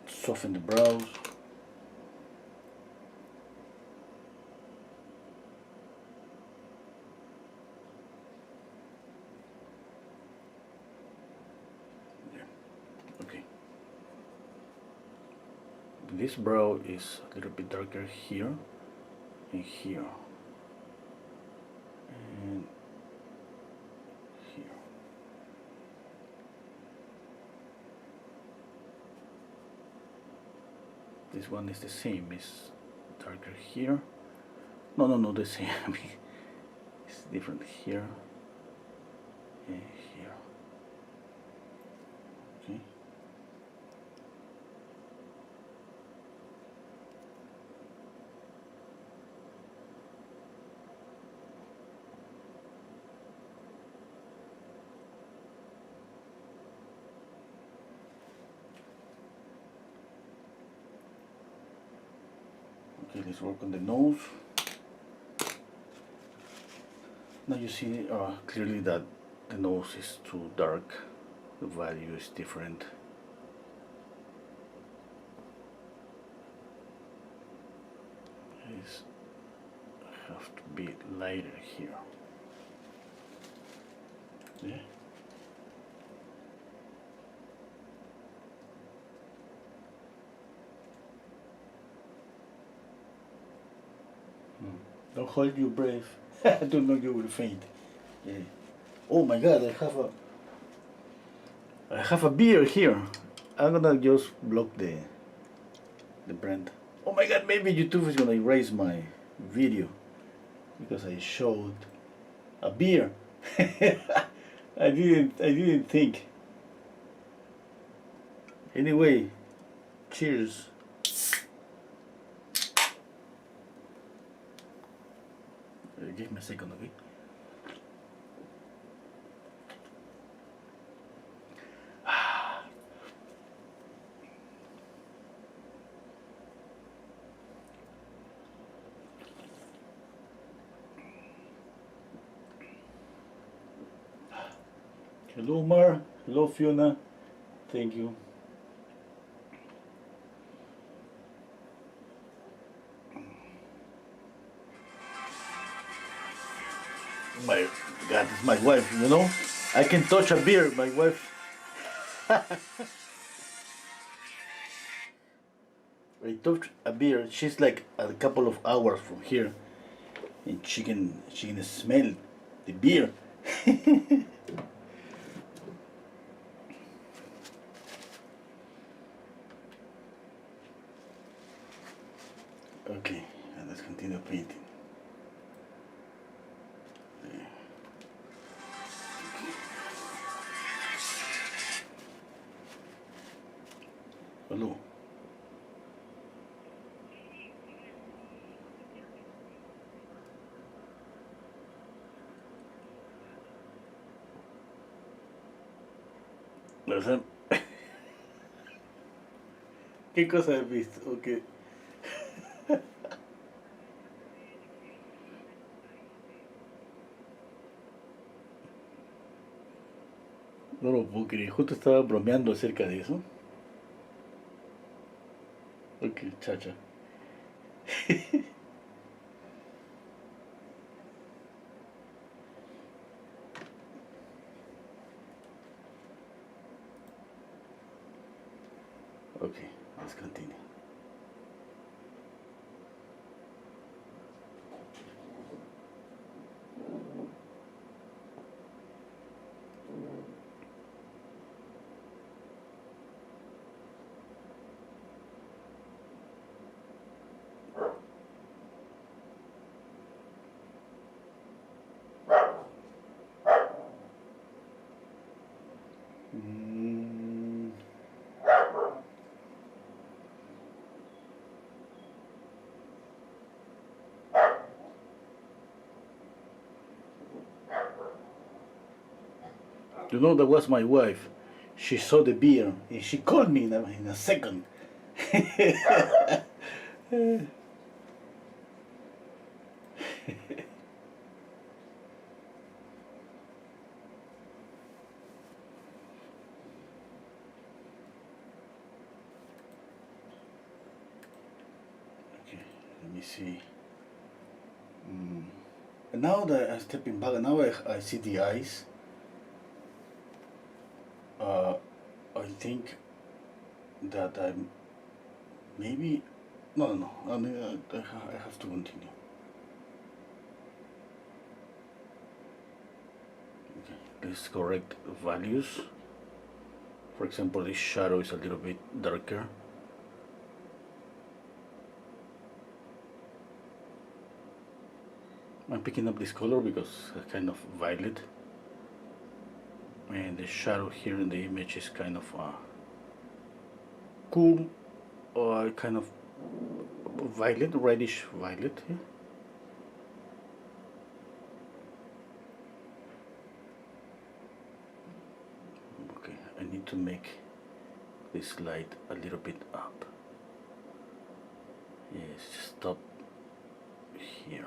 soften the brows. Okay. This brow is a little bit darker here and here and here. This one is the same, it's darker here. No, the same. I mean, it's different here and here. Okay. Okay, let's work on the nose. Now you see clearly that the nose is too dark. The value is different. It's have to be lighter here. Yeah. Don't hold your breath. I don't know you will faint. Yeah. Oh my God, I have a beer here. I'm gonna just block the brand. Oh my God, maybe YouTube is gonna erase my video because I showed a beer. I didn't think. Anyway, cheers. Give me a second, okay? Hello, Mar. Hello, Fiona. Thank you. My God, it's my wife, you know? I can touch a beer, my wife. I touch a beer, she's like a couple of hours from here, and she can smell the beer. Okay, and let's continue painting. Hello. Listen. ¿Qué cosa has visto? Okay. No lo puedo creer, justo estaba bromeando acerca de eso. Ok, chacha. Okay, let's continue. Mm, you know, that was my wife. She saw the beer and she called me in a second. Okay, let me see. And now that I'm stepping back, now I see the eyes. Uh, I think that I'm maybe. No. I mean, I have to continue. Okay, let's correct values. For example, this shadow is a little bit darker. I'm picking up this color because it's kind of violet, and the shadow here in the image is kind of cool, or kind of violet, reddish violet. Yeah? Okay, I need to make this light a little bit up. Yes, stop here.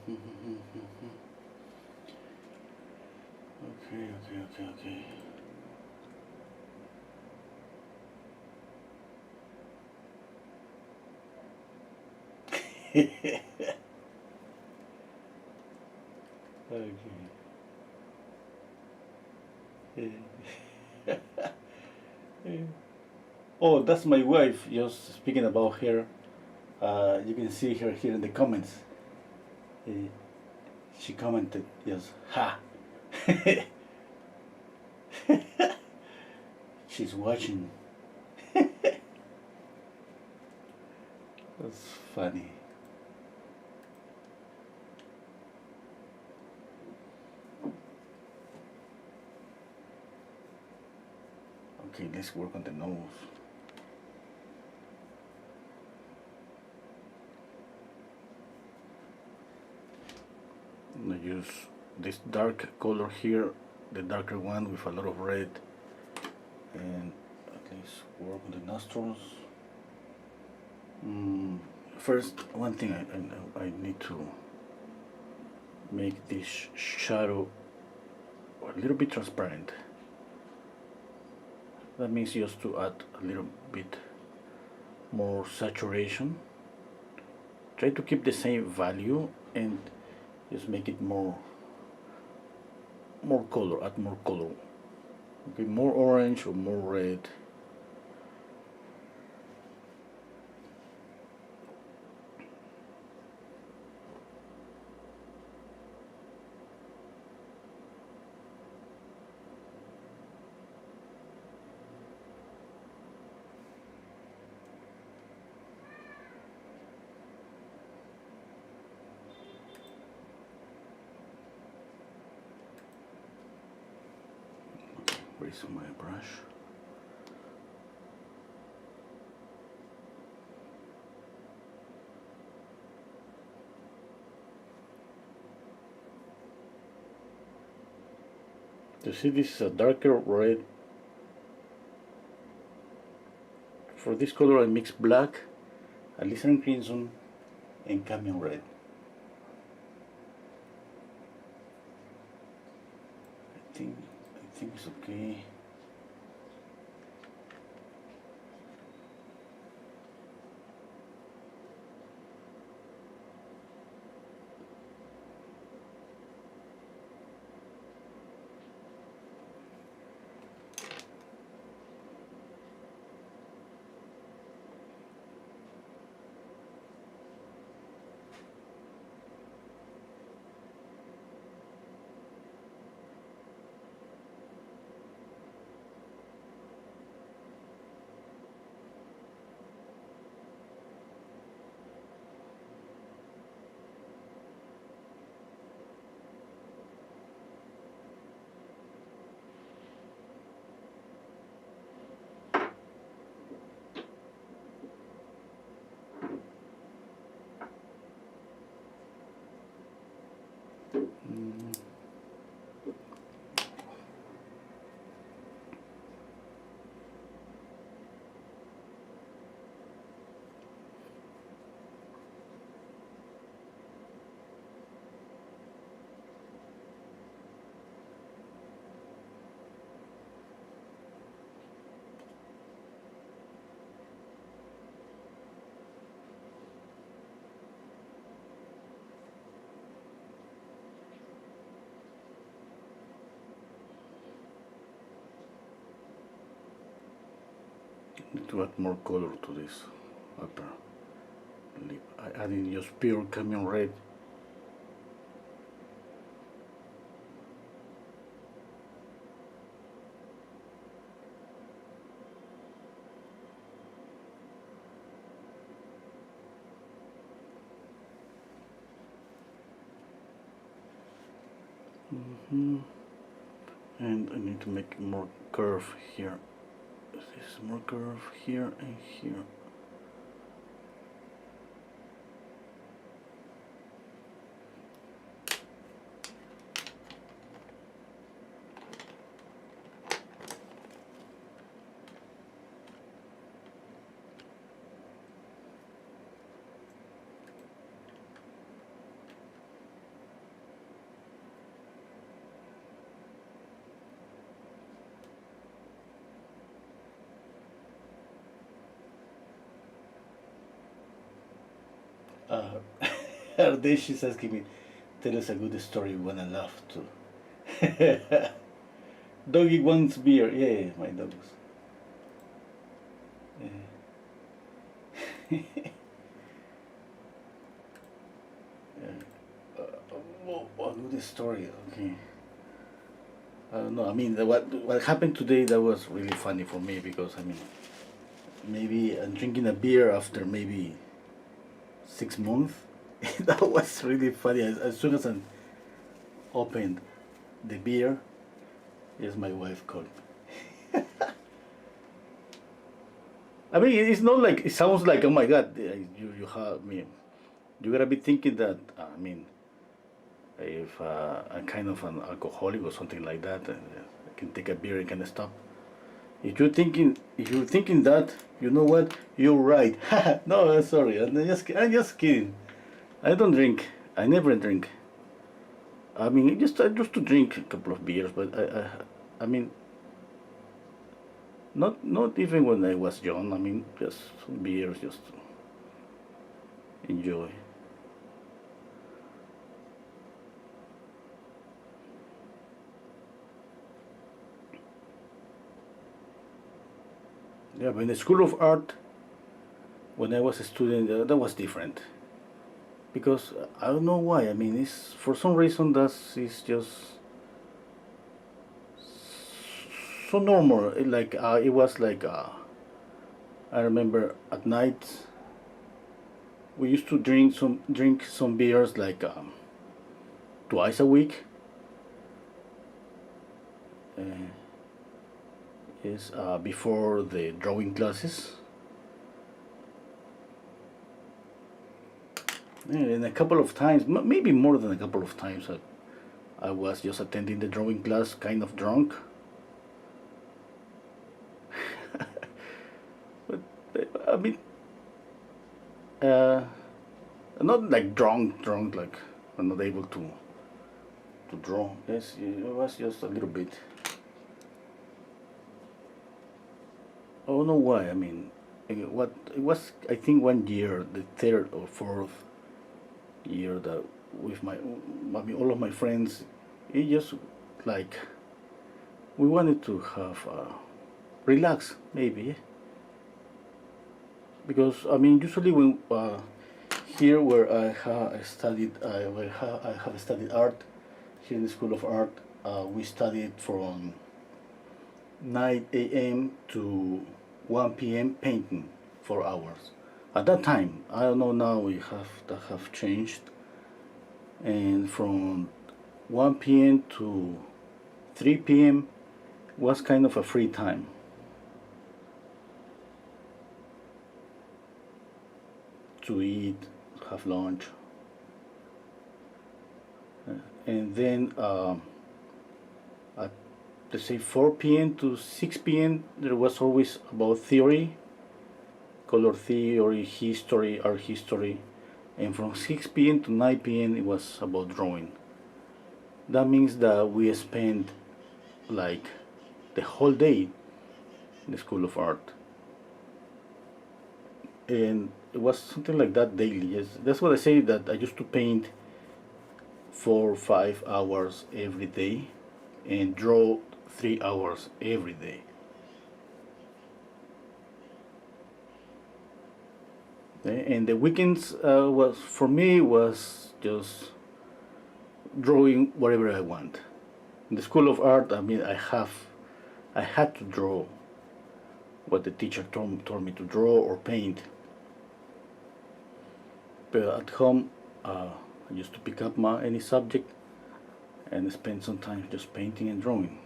Okay. Okay. Oh, that's my wife. Just speaking about her. You can see her here in the comments. Uh, she commented, yes, ha. She's watching. That's funny. Okay, let's work on the nose. I'm gonna use this dark color here, the darker one with a lot of red, and at least work on the nostrils. First, one thing I need to make this shadow a little bit transparent. That means just to add a little bit more saturation. Try to keep the same value and just make it more color, add more color. Okay, more orange or more red. Where's my brush? You see, this is a darker red. For this color I mix black, alizarin crimson, and cadmium red. I think it's okay. Need to add more color to this upper lip. I added just pure cadmium red. And I need to make more curve here. This is more curve here and here. Uh, her day she's asking me, tell us a good story we wanna laugh too. Doggy wants beer. Yeah, my dogs. Yeah. A good story. Okay. I don't know. I mean, what happened today that was really funny for me because I mean, maybe I'm drinking a beer after maybe 6 months. That was really funny. As soon as I opened the beer, yes, my wife called me. I mean, it's not like it sounds like oh my god, you have me. You gotta be thinking that I mean, if I'm kind of an alcoholic or something like that, I can take a beer and can stop. If you're thinking that, you know what? You're right. No, sorry. I'm just kidding. I don't drink. I never drink. I mean, just I used to drink a couple of beers, but I mean, not even when I was young. I mean, just some beers, just to enjoy. Yeah, but in the School of Art, when I was a student, that was different because I don't know why. I mean, it's for some reason that's it's just so normal. Like it was like I remember at night we used to drink some beers like twice a week. Uh, is before the drawing classes. And a couple of times, maybe more than a couple of times, I was just attending the drawing class, kind of drunk. But I mean, uh, not like drunk, like I'm not able to draw. Yes, it was just a little bit. I don't know why. I mean, what it was. I think 1 year, the third or fourth year that with I mean, all of my friends, it just like we wanted to have relax maybe because I mean usually when here where I studied I have studied art here in the School of Art. We studied from 9 a.m. to 1 p.m. painting 4 hours. At that time, I don't know now we have that have changed, and from 1 p.m. to 3 p.m. was kind of a free time. To eat, have lunch, and then at let's say 4 p.m. to 6 p.m. there was always about theory, color theory, history, art history, and from 6 p.m. to 9 p.m. it was about drawing. That means that we spent like the whole day in the School of Art, and it was something like that daily. Yes, that's what I say that I used to paint 4 or 5 hours every day and draw 3 hours every day. And the weekends was for me was just drawing whatever I want. In the School of Art, I mean, I had to draw what the teacher told me to draw or paint. But at home, I used to pick up any subject and spend some time just painting and drawing.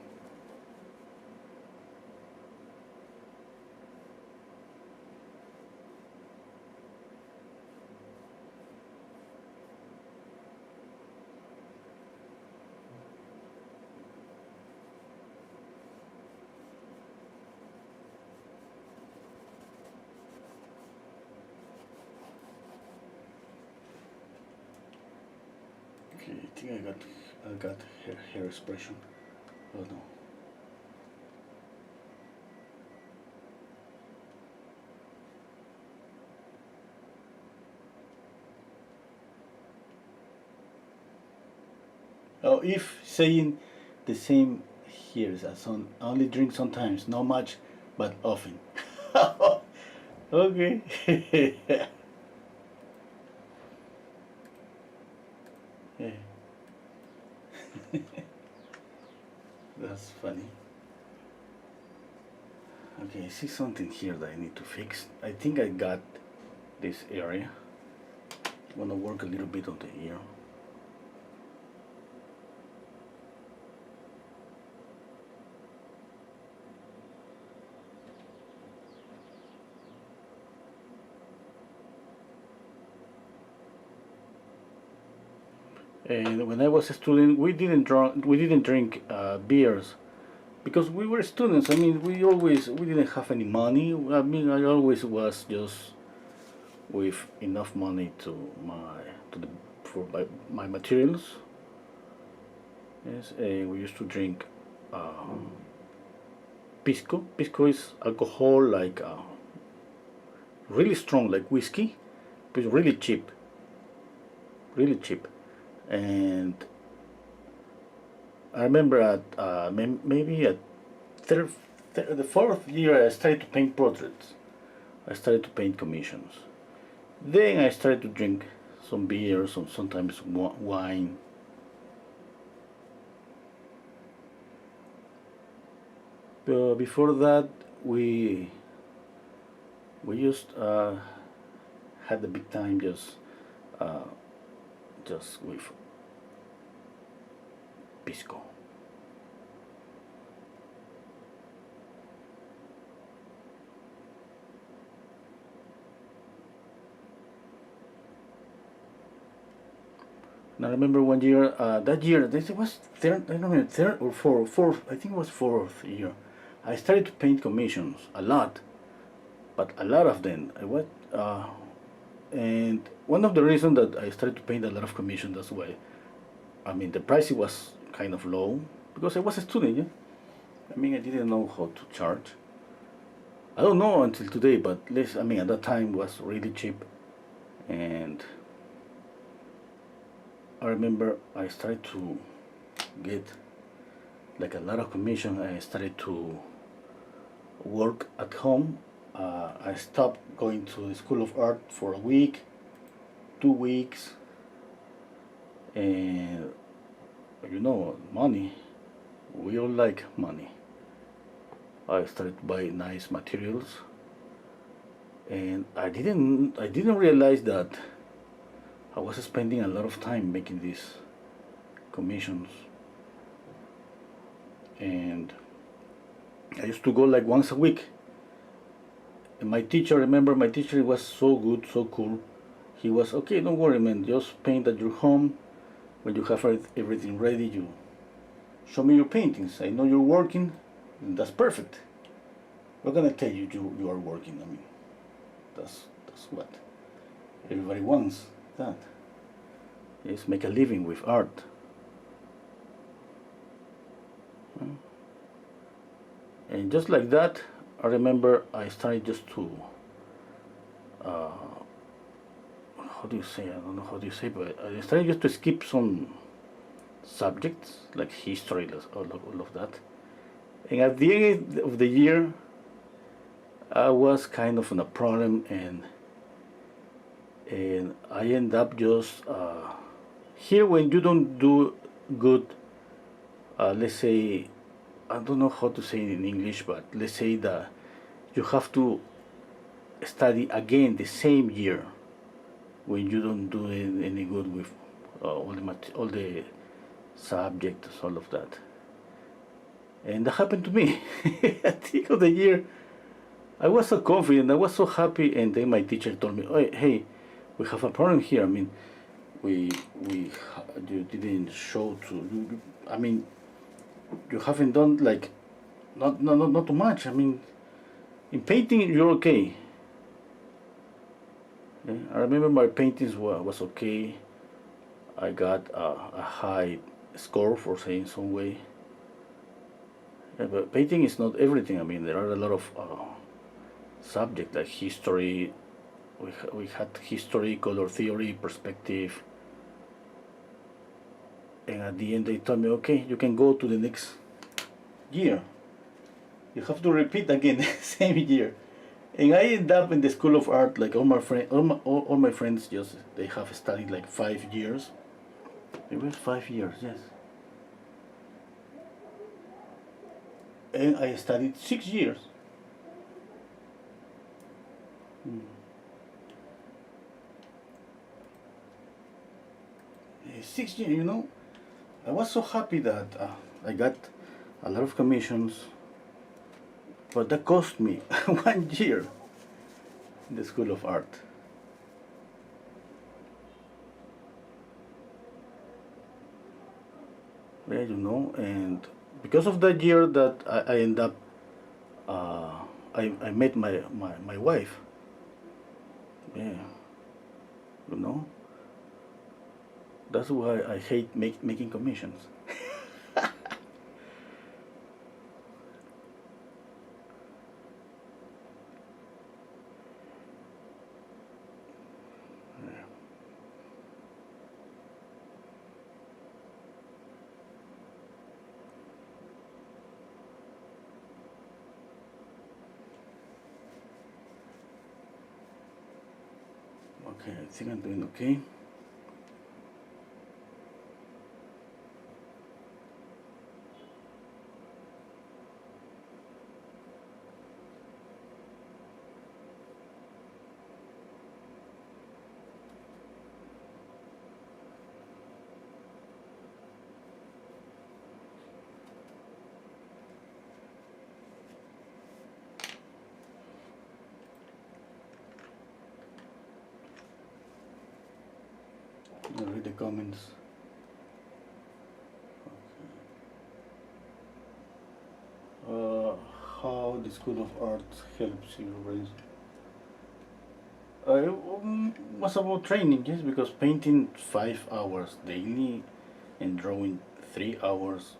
Okay, I think I got hair expression. Oh no. Oh, if saying the same here, only drink sometimes, not much, but often. Okay. Yeah, that's funny. Okay, I see something here that I need to fix. I think I got this area. I want to work a little bit on the ear. And when I was a student, we didn't drink beers because we were students. I mean, we didn't have any money. I mean, I always was just with enough money to the for my materials. Yes, we used to drink pisco. Pisco is alcohol like really strong, like whiskey, but really cheap, really cheap. And I remember at maybe at the fourth year I started to paint portraits. I started to paint commissions. Then I started to drink some beer, sometimes wine. Before that, we just had the big time uh, just with pisco. And I remember one year, that year, this was third, I don't know, third or fourth, I think it was fourth year. I started to paint commissions a lot, but a lot of them. And one of the reasons that I started to paint a lot of commissions, that's why, I mean, the price was kind of low because I was a student, yeah? I mean, I didn't know how to charge. I don't know until today, but I mean, at that time was really cheap. And I remember I started to get like a lot of commission. I started to work at home. I stopped going to the School of Art for a week, 2 weeks, and money. We all like money. I started to buy nice materials, and I didn't realize that I was spending a lot of time making these commissions. And I used to go like once a week. And my teacher, remember, my teacher was so good, so cool. He was okay. Don't worry, man. Just paint at your home. When you have everything ready, you show me your paintings. I know you're working, and that's perfect. We're gonna tell you are working. I mean, that's what everybody wants. That is make a living with art. And just like that, I remember I started just to uh, how do you say? I don't know how do you say, but I started just to skip some subjects like history, all of that. And at the end of the year, I was kind of in a problem, and I end up just here when you don't do good. Let's say, I don't know how to say it in English, but let's say that you have to study again the same year when you don't do any good with all the subjects, all of that. And that happened to me. At the end of the year, I was so confident, I was so happy, and then my teacher told me, "Oh, hey, we have a problem here. I mean, you didn't show to you. I mean, you haven't done like not too much. I mean, in painting you're okay." Yeah, I remember my paintings was okay. I got a high score for saying some way. Yeah, but painting is not everything. I mean, there are a lot of subjects like history. We had history, color theory, perspective. And at the end they told me, okay, you can go to the next year. You have to repeat again, same year. And I end up in the School of Art, like all my friends just, they have studied like 5 years. It was 5 years, yes. And I studied 6 years. Mm. 6 years, you know. I was so happy that I got a lot of commissions, but that cost me 1 year in the School of Art. Yeah, you know, and because of that year that I end up, uh, I met my wife. Yeah, you know, that's why I hate making commissions. Okay, I think I'm doing okay. I'll read the comments. Uh, how the School of Art helps you raise. It was about training, yes, because painting 5 hours daily and drawing 3 hours.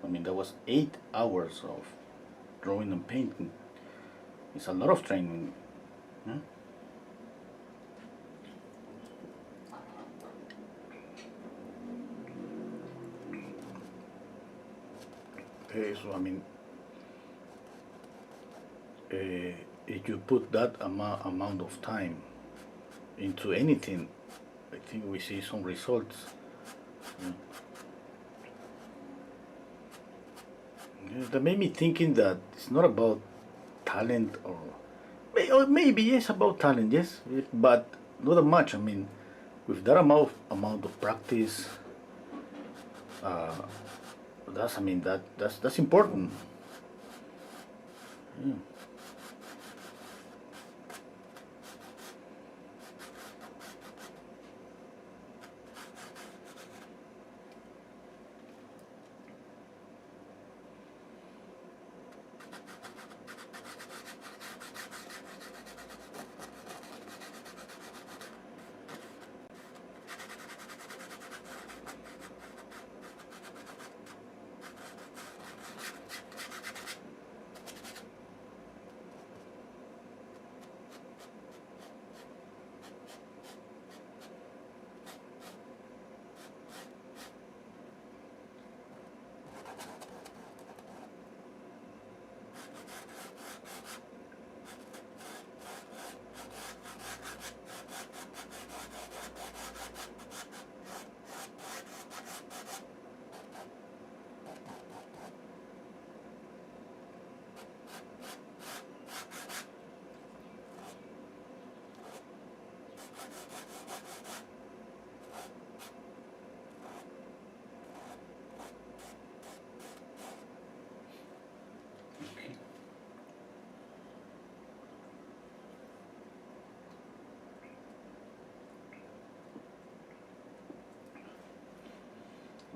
I mean, that was 8 hours of drawing and painting. It's a lot of training. Huh? So I mean, if you put that amount of time into anything, I think we see some results. Yeah. Yeah, that made me thinking that it's not about talent or maybe yes about talent, yes, but not that much. I mean, with that amount of practice, uh, that's I mean that's important. Yeah.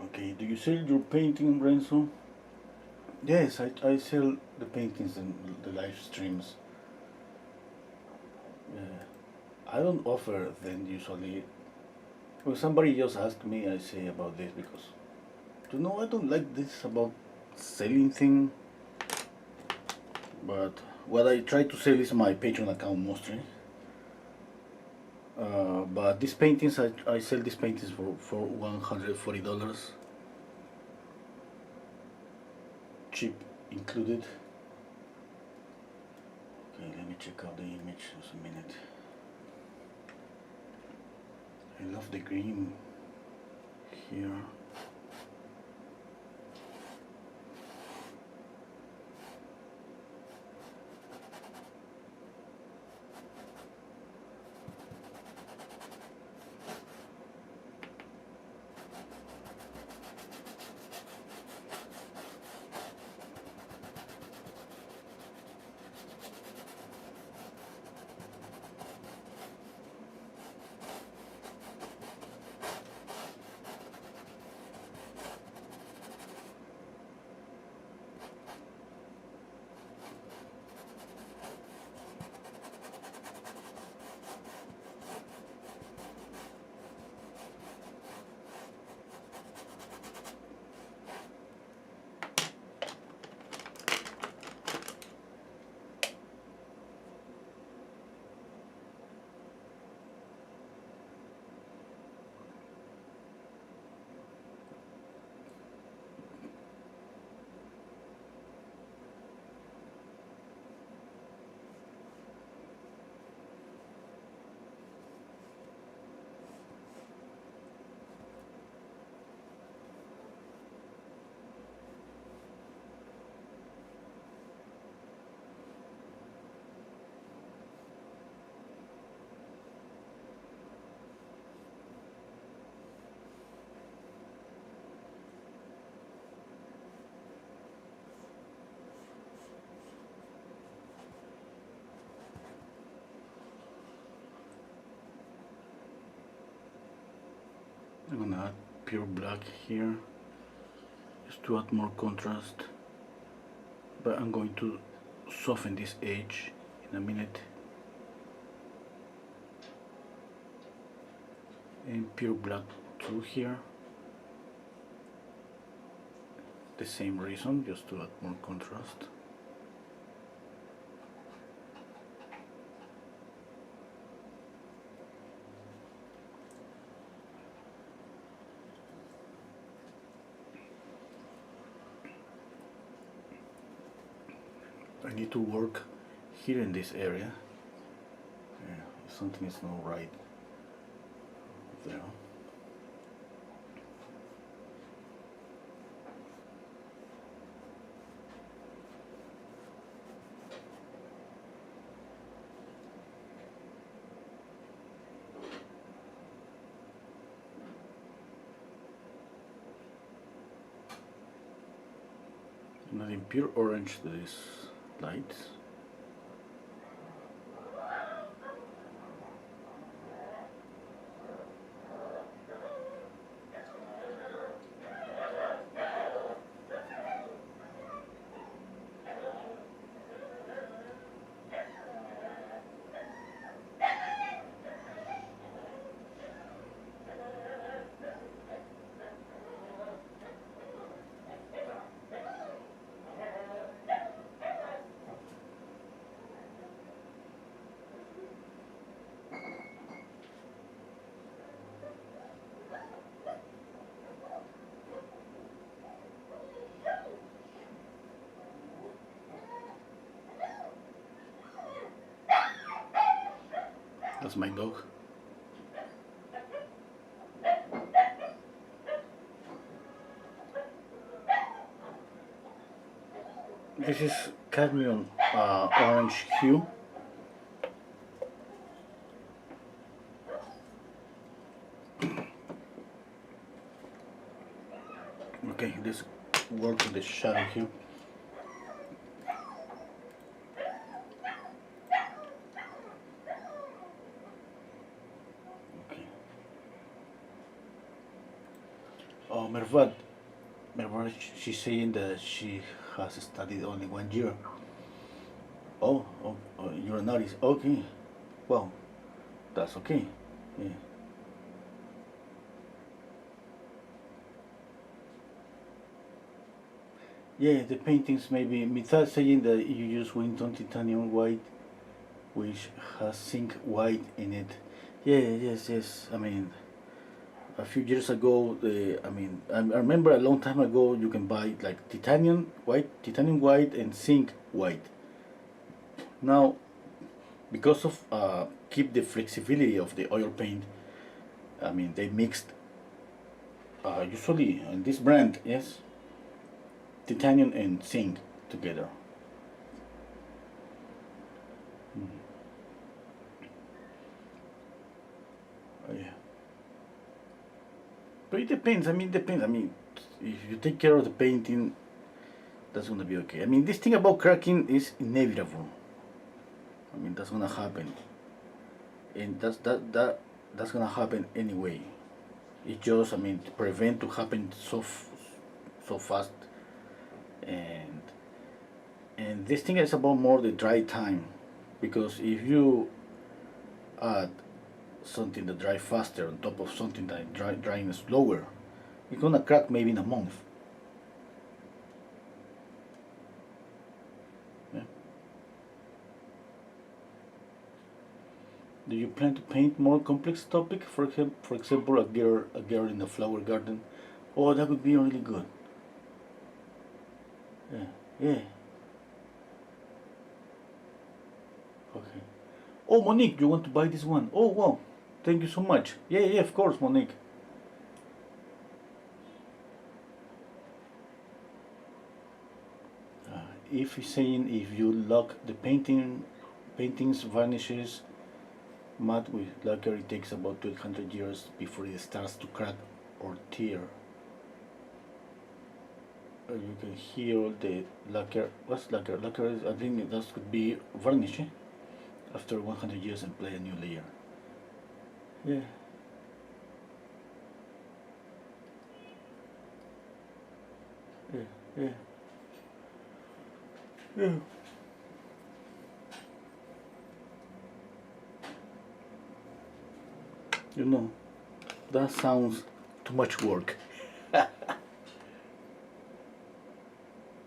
Okay. Do you sell your painting, Renzo? Yes, I sell the paintings and the live streams. I don't offer them usually. When somebody just asks me, I say about this because, you know, I don't like this about selling thing. But what I try to sell is my Patreon account mostly. But these paintings, I sell these paintings for $140, chip included. Okay, let me check out the image just a minute. I love the green here. I'm gonna add pure black here just to add more contrast, but I'm going to soften this edge in a minute. And pure black too here, the same reason, just to add more contrast. I need to work here in this area. Yeah, something is not right there. I'm adding pure orange to this light. That's my dog. This is cadmium orange hue. Okay, let's work with the shadow hue. Okay. Oh, Mervat, she's saying that she has studied only 1 year. Oh, you're an artist. Okay. Well, that's okay. Yeah. Yeah, the paintings maybe, without saying that you use Winton titanium white, which has zinc white in it. Yeah, yes, yes. I mean, a few years ago, I remember a long time ago, you can buy like titanium white, and zinc white. Now, because of keep the flexibility of the oil paint, I mean, they mixed usually in this brand, yes, titanium and zinc together. Yeah, but it depends. I mean, depends. I mean, if you take care of the painting, that's gonna be okay. I mean, this thing about cracking is inevitable. I mean, that's gonna happen, and that's gonna happen anyway. It just, I mean, to prevent to happen so fast, and this thing is about more the dry time, because if you add something that dry faster on top of something that drying slower, it's gonna crack maybe in a month. Yeah. Do you plan to paint more complex topic? For example, a girl in a flower garden. Oh, that would be really good. Yeah, yeah. Okay. Oh, Monique, you want to buy this one? Oh, wow. Thank you so much. Yeah, yeah, of course, Monique. If he's saying if you lock the paintings vanishes matte with lacquer, it takes about 200 years before it starts to crack or tear. You can heal the lacquer. What's lacquer? Lacquer is, I think that could be varnish, eh? After 100 years and play a new layer. Yeah, yeah, yeah, yeah. You know, that sounds too much work.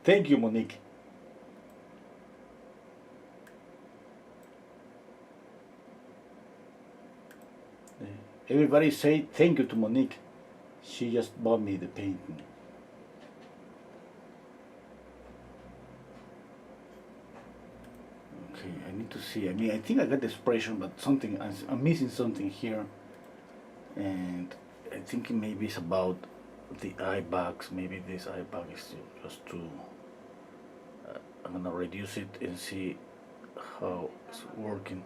Thank you, Monique. Yeah. Everybody say thank you to Monique. She just bought me the painting. Okay, I need to see. I mean, I think I got the expression, but something I'm missing something here, and I think maybe it's about the eye bags. Maybe this eye bag is just too. I'm gonna reduce it and see how it's working.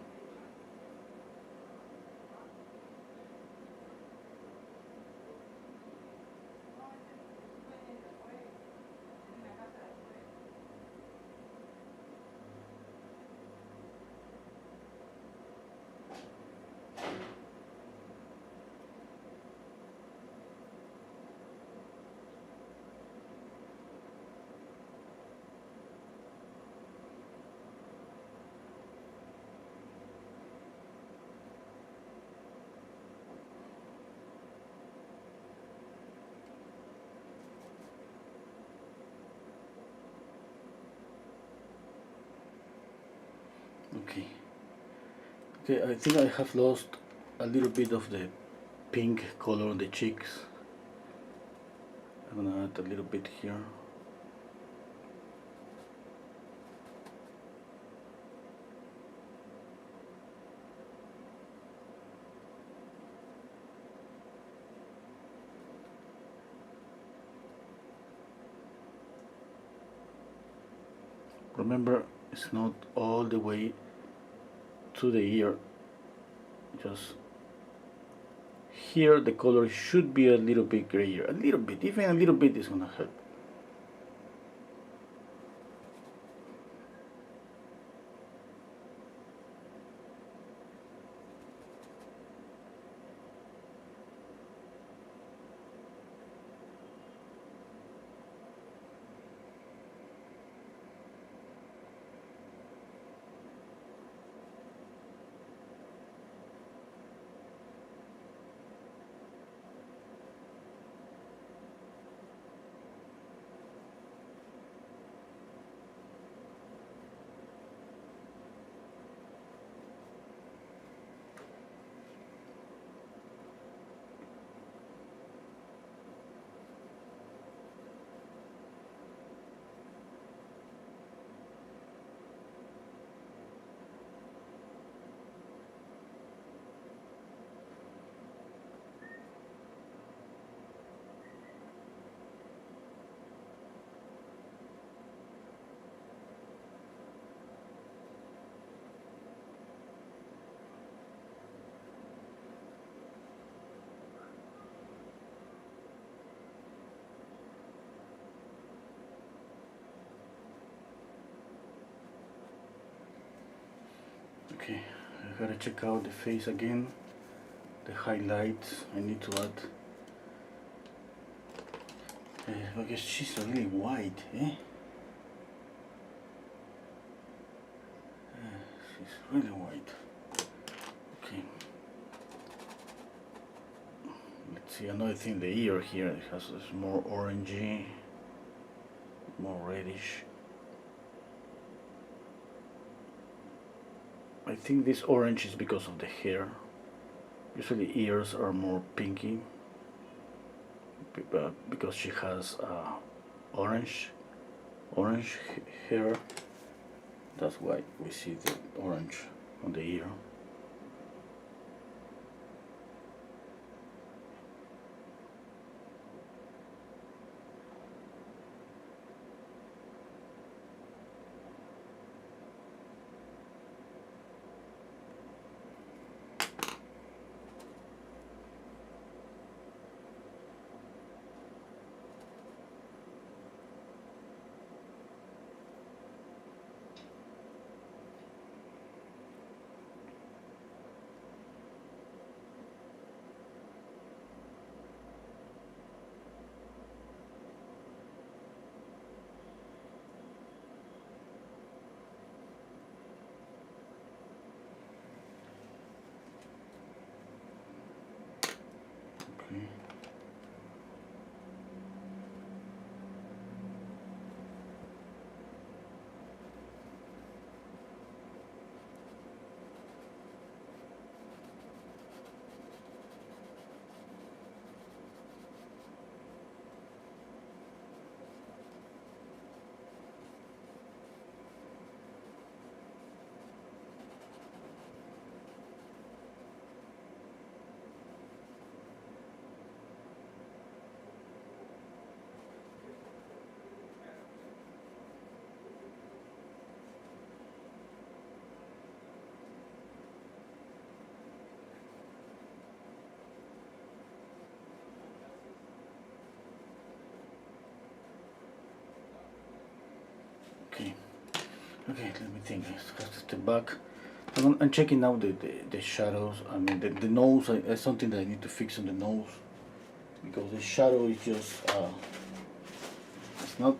Okay. Okay, I think I have lost a little bit of the pink color on the cheeks. I'm gonna add a little bit here. Remember, it's not all the way to the ear. Just here the color should be a little bit grayer. A little bit, even a little bit is gonna help. Okay, I gotta check out the face again. The highlights, I need to add. Because she's really white, eh? She's really white. Okay. Let's see, another thing, the ear here, it has this more orangey, more reddish. I think this orange is because of the hair. Usually ears are more pinky, but because she has orange hair, that's why we see the orange on the ear. Okay. Okay, okay, let me think. I have to step back. I'm checking out the shadows. I mean, the nose, that's something that I need to fix on the nose. Because the shadow is just, it's not,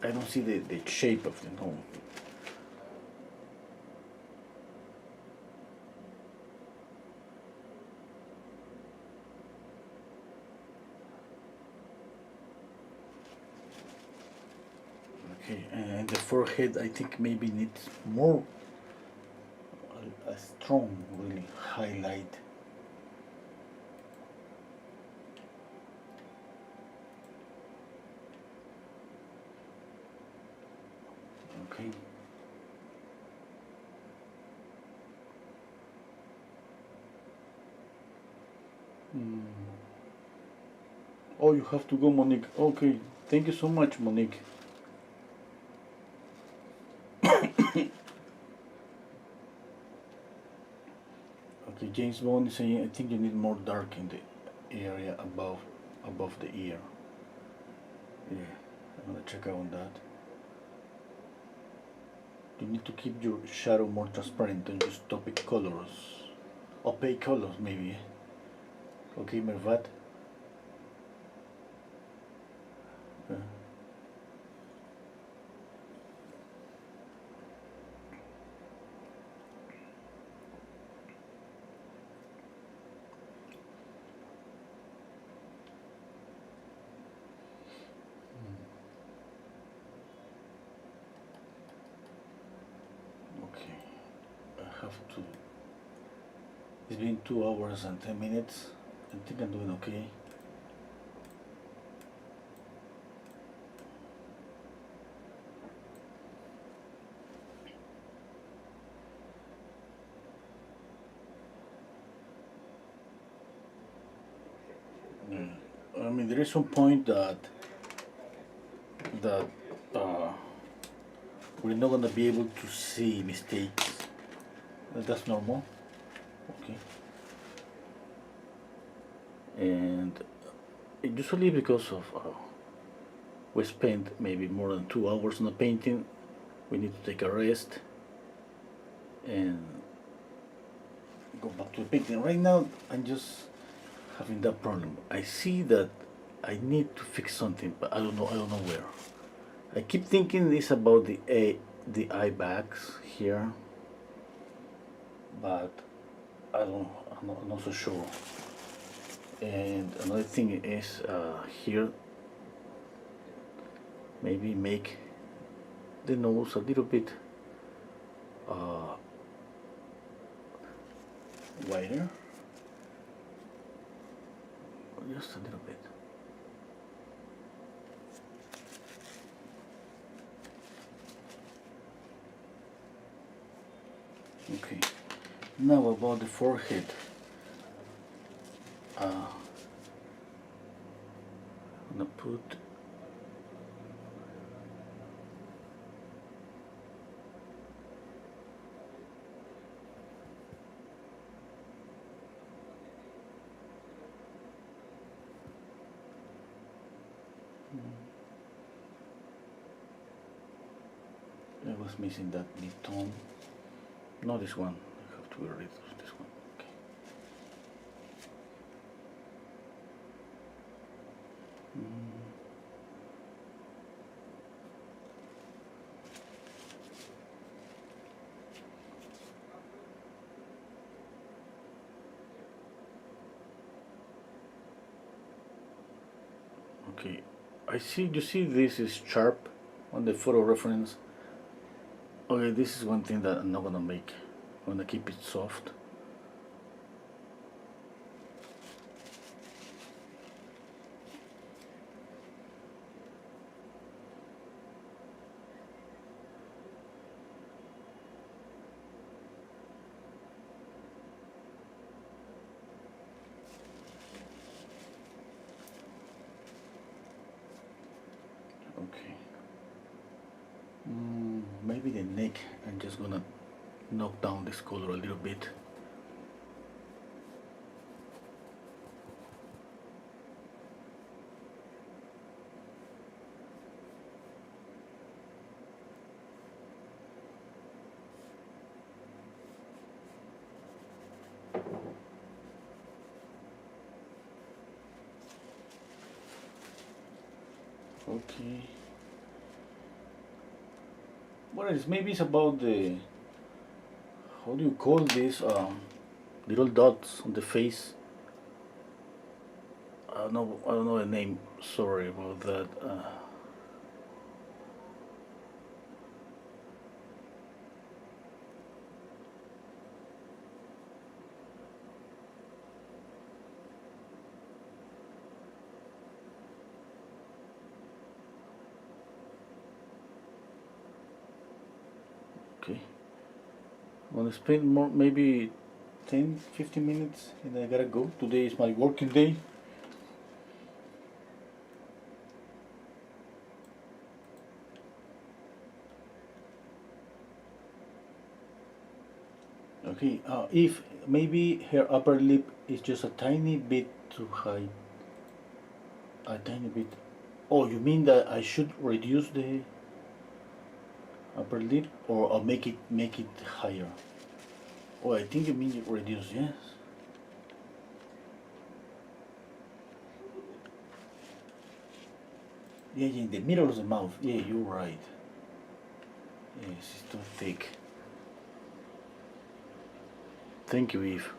I don't see the shape of the nose. Okay, and the forehead, I think maybe needs more, a strong, really highlight. Okay. Oh, you have to go, Monique. Okay, thank you so much, Monique. Okay, James Bond is saying, I think you need more dark in the area above the ear. Yeah, I'm gonna check out on that. You need to keep your shadow more transparent, don't just topic colors. Opaque colors, maybe. Okay, Mervat. Yeah. Okay, I have to. It's been 2 hours and 10 minutes. I think I'm doing okay. I mean, there is some point that uh, we're not gonna be able to see mistakes. That's normal. Okay. And usually because of we spent maybe more than 2 hours on a painting, we need to take a rest. and go back to the painting. Right now, I'm just having that problem. I see that I need to fix something, but I don't know. I don't know where. I keep thinking it's about the eye bags here, but I don't. I'm not so sure. And another thing is here. Maybe make the nose a little bit wider, just a little bit. Okay, now about the forehead. I'm gonna put I was missing that mid tone. No, this one. I have to get rid of this one. Okay. Okay, I see. You see, this is sharp on the photo reference. Okay, this is one thing that I'm not gonna make. I'm gonna keep it soft. Okay. Maybe the neck. I'm just gonna knock down this color a little bit. Okay. What else? Maybe it's about the, how do you call this? Little dots on the face. I don't know the name. Sorry about that. Okay. I'm gonna spend more, maybe 10, 15 minutes, and I gotta go. Today is my working day. Okay, if maybe her upper lip is just a tiny bit too high, a tiny bit. Oh, you mean that I should reduce the upper lip, or make it higher? Oh, I think you mean reduce. Yes. Yeah, yeah, in the middle of the mouth. Yeah, you're right. Yes, it's too thick. Thank you, Eve.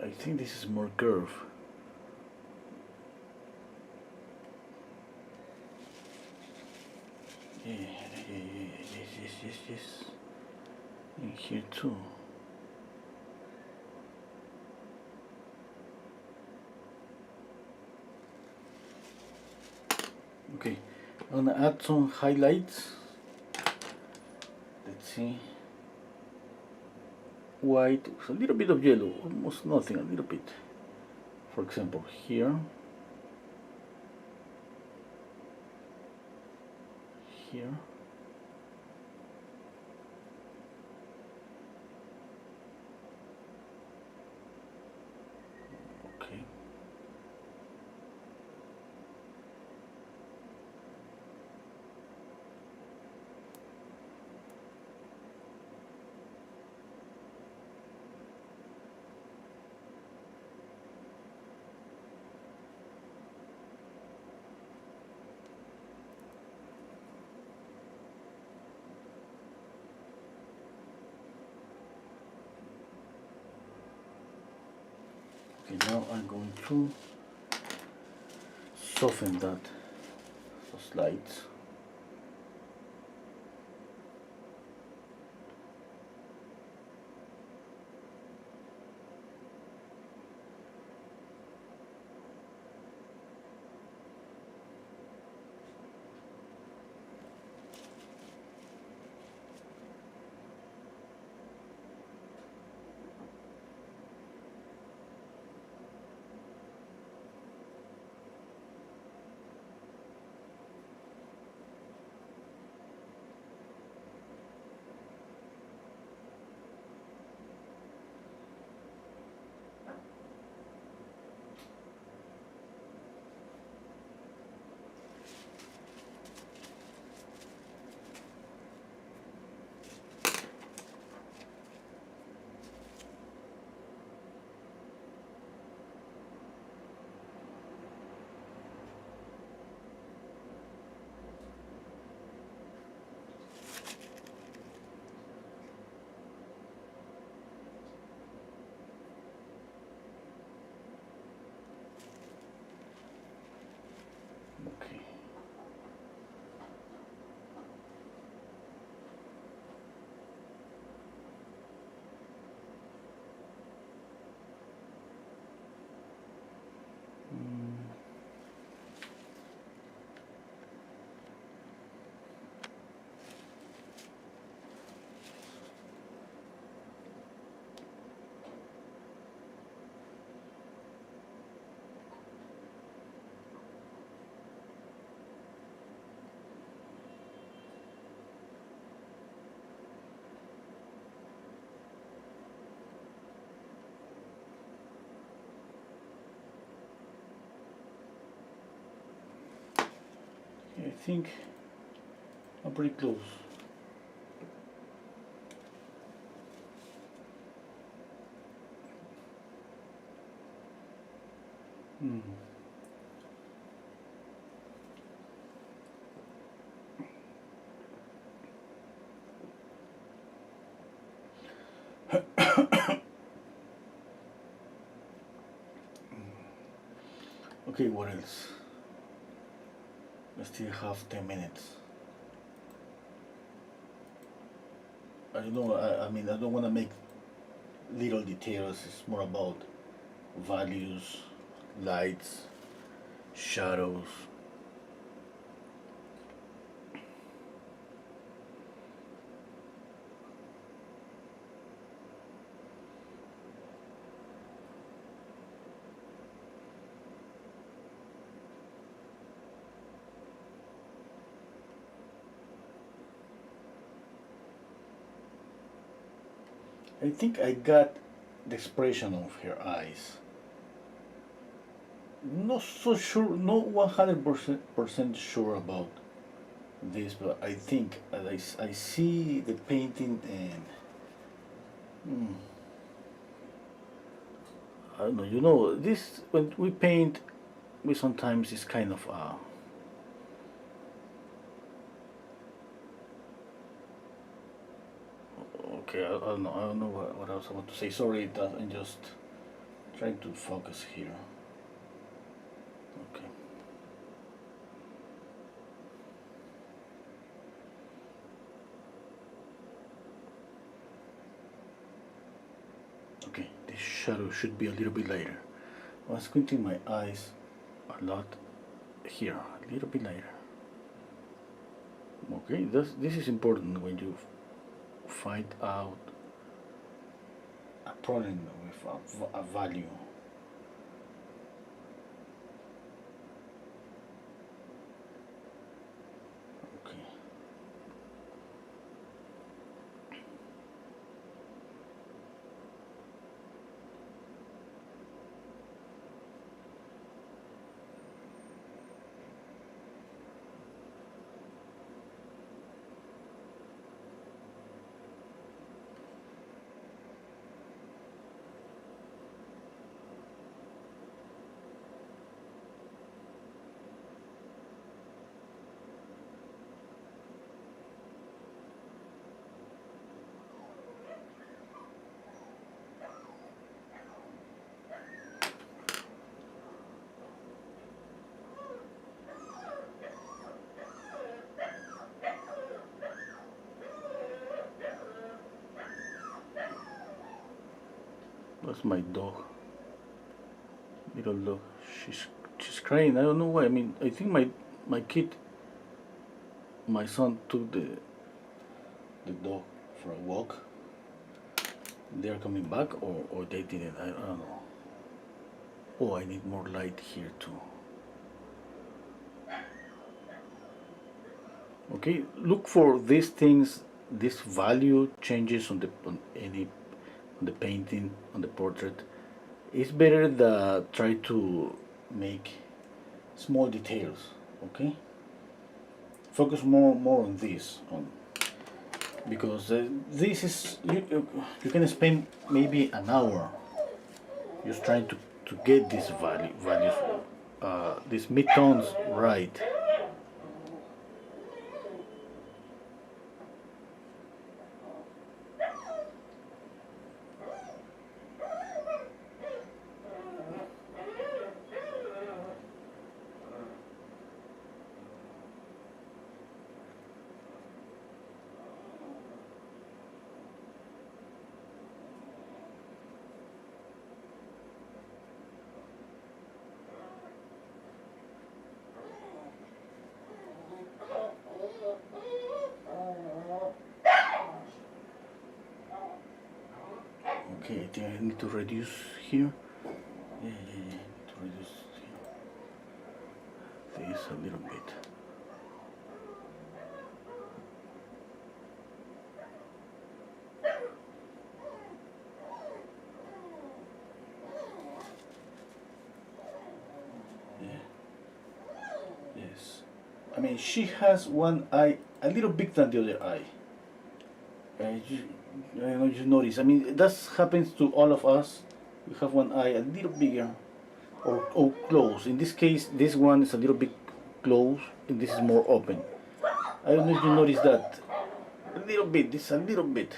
I think this is more curve. Yeah, yes. And here too. Okay, I'm gonna add some highlights. Let's see. White, a little bit of yellow, almost nothing, a little bit. For example, here, here. Okay. Okay, now I'm going to soften that, those lights. Okay. I think I'm pretty close. Mm. Okay, what else? I still have 10 minutes. I don't know, I mean, I don't want to make little details. It's more about values, lights, shadows. I think I got the expression of her eyes. Not so sure, not 100% sure about this, but I think I see the painting and I don't know. You know, this when we paint, we sometimes it's kind of okay. I don't know. I don't know what else I want to say. Sorry, that I'm just Try to focus here. Okay. Okay, this shadow should be a little bit lighter. I'm squinting my eyes a lot here, a little bit lighter. Okay, this is important when you find out a problem with a value. Okay. That's my dog, little dog. She's crying. I don't know why. I mean, I think my kid, my son took the dog for a walk. They are coming back, or they didn't. I don't know. Oh, I need more light here too. Okay, look for these things, this value changes on the painting, on the portrait. It's better that try to make small details. Okay, focus more on this, because this is you can spend maybe an hour just trying to get these values, these midtones right. Okay, I think I need to reduce here. Yeah, to reduce this a little bit. Yeah. Yes. I mean, she has one eye a little bigger than the other eye. You, I don't know if you notice. I mean, that happens to all of us. We have one eye a little bigger or closed. In this case, this one is a little bit closed and this is more open. I don't know if you notice that. A little bit, this a little bit.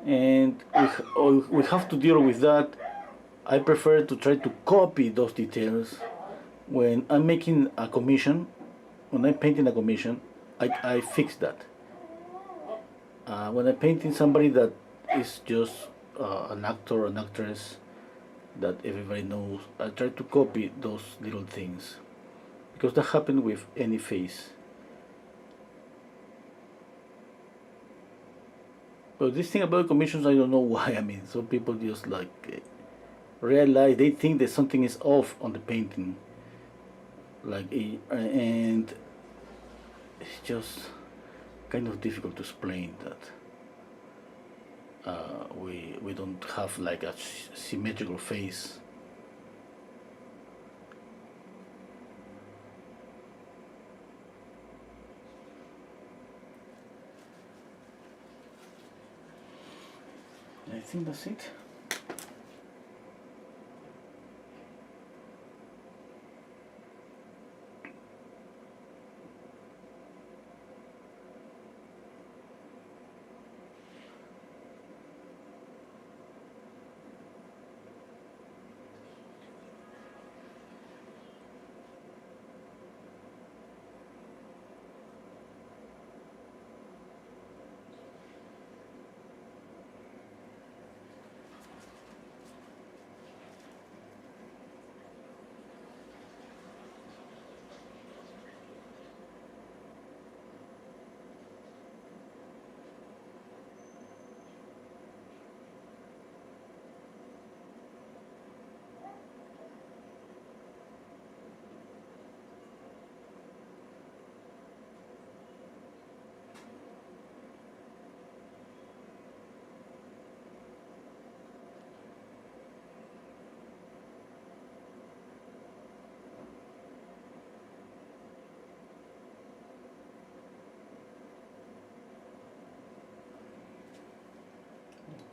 And we have to deal with that. I prefer to try to copy those details when I'm making a commission. When I'm painting a commission, I fix that. When I'm painting somebody that is just an actor or an actress that everybody knows, I try to copy those little things because that happens with any face. But this thing about commissions, I don't know why. I mean, some people just like realize they think that something is off on the painting, and it's just kind of difficult to explain that. We don't have like a symmetrical face. I think that's it.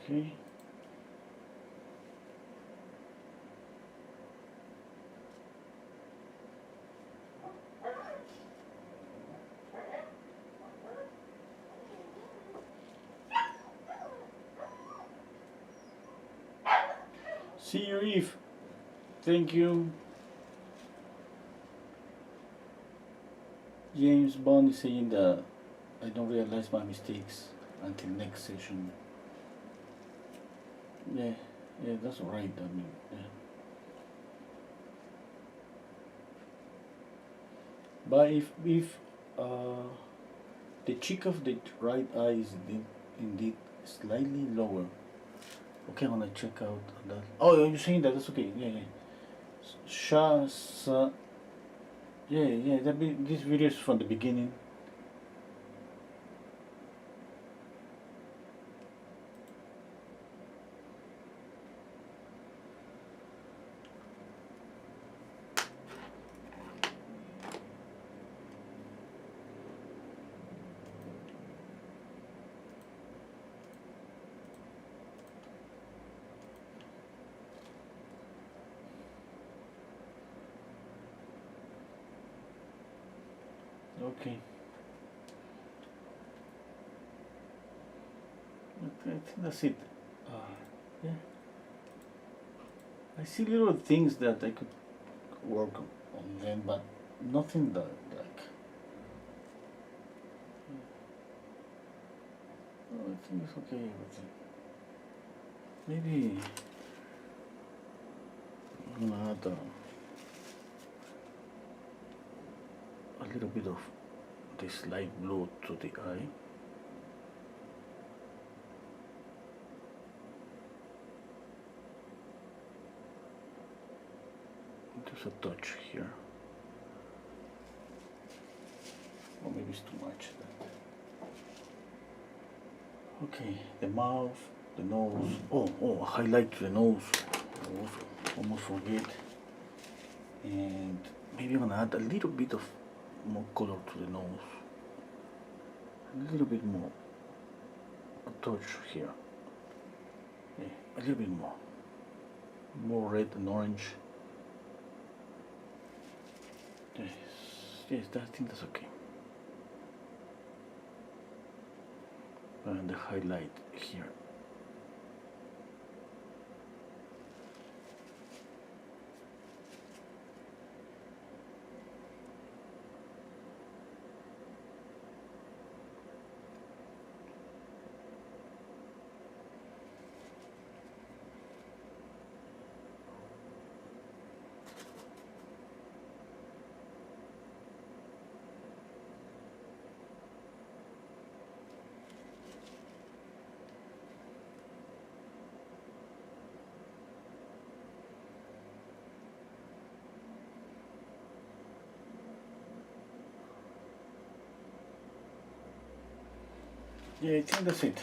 Okay. See you, Eve. Thank you. James Bond is saying that I don't realize my mistakes until next session. Yeah, yeah, that's right. I mean, yeah. But if the cheek of the right eye is indeed slightly lower. Okay, I'm gonna check out that. Oh, you're saying that? That's okay. Yeah, yeah. Sha, sa, yeah, yeah. This video is from the beginning. Okay. I think that's it. Yeah. I see little things that I could work on them, but nothing that like. Oh, I think it's okay. Everything. Maybe I'm gonna add a little bit of this light blue to the eye. Just a touch here. Or maybe it's too much. Okay, the mouth, the nose. Oh, highlight the nose. Almost forget. And maybe I'm gonna add a little bit of more color to the nose. A little bit more. A touch here. Yeah, a little bit more. More red and orange. Yes, I think that's okay. And the highlight here. Yeah, I think that's it.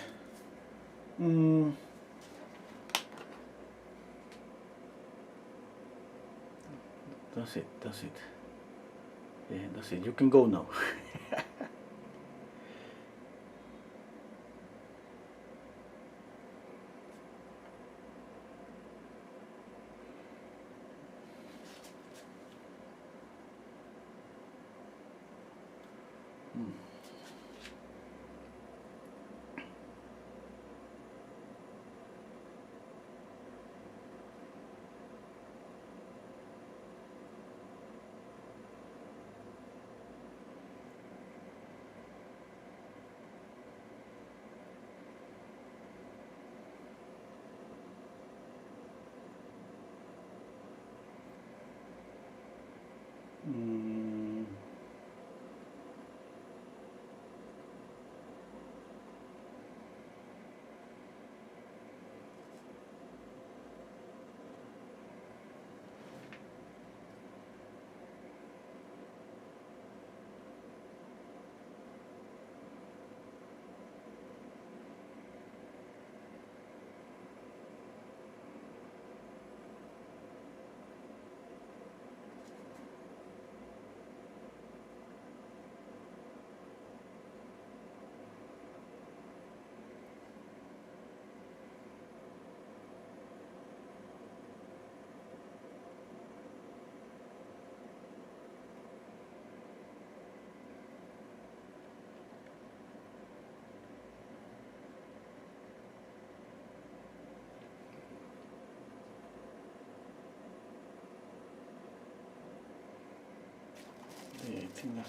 That's it. Yeah, that's it. You can go now.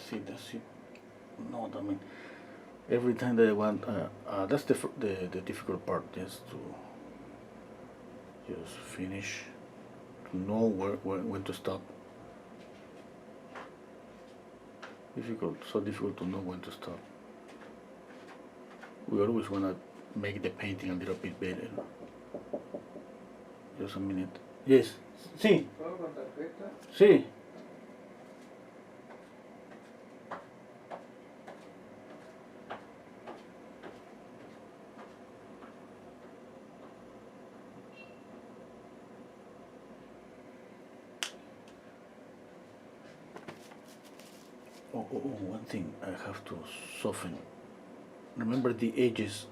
think that's it. No, I mean, every time that I want, that's the difficult part, just to just finish, to know when to stop. Difficult, so difficult to know when to stop. We always want to make the painting a little bit better. Just a minute. Yes. Sí. ¿Todo con tarjeta? Sí. One thing I have to soften. Remember the edges.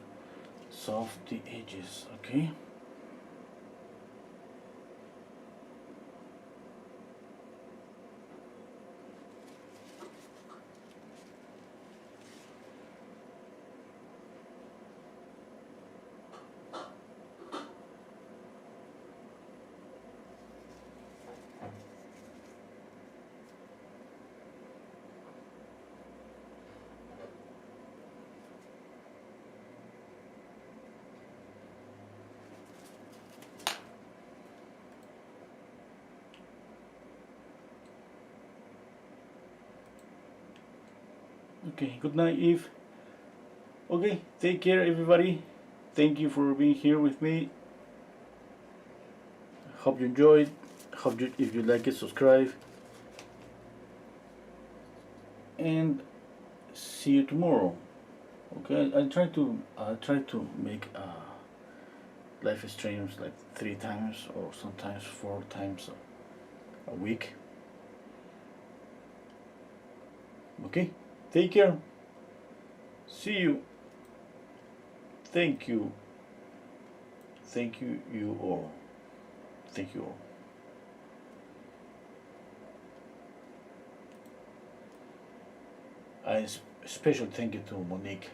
Soft the edges, okay? Okay, good night, Eve. Okay, take care, everybody. Thank you for being here with me. Hope you enjoyed. Hope you, if you like it, subscribe. And see you tomorrow. Okay, I try to make live streams like 3 times or sometimes 4 times a week. Okay, take care. See you. Thank you. Thank you, you all. Thank you all. A special thank you to Monique.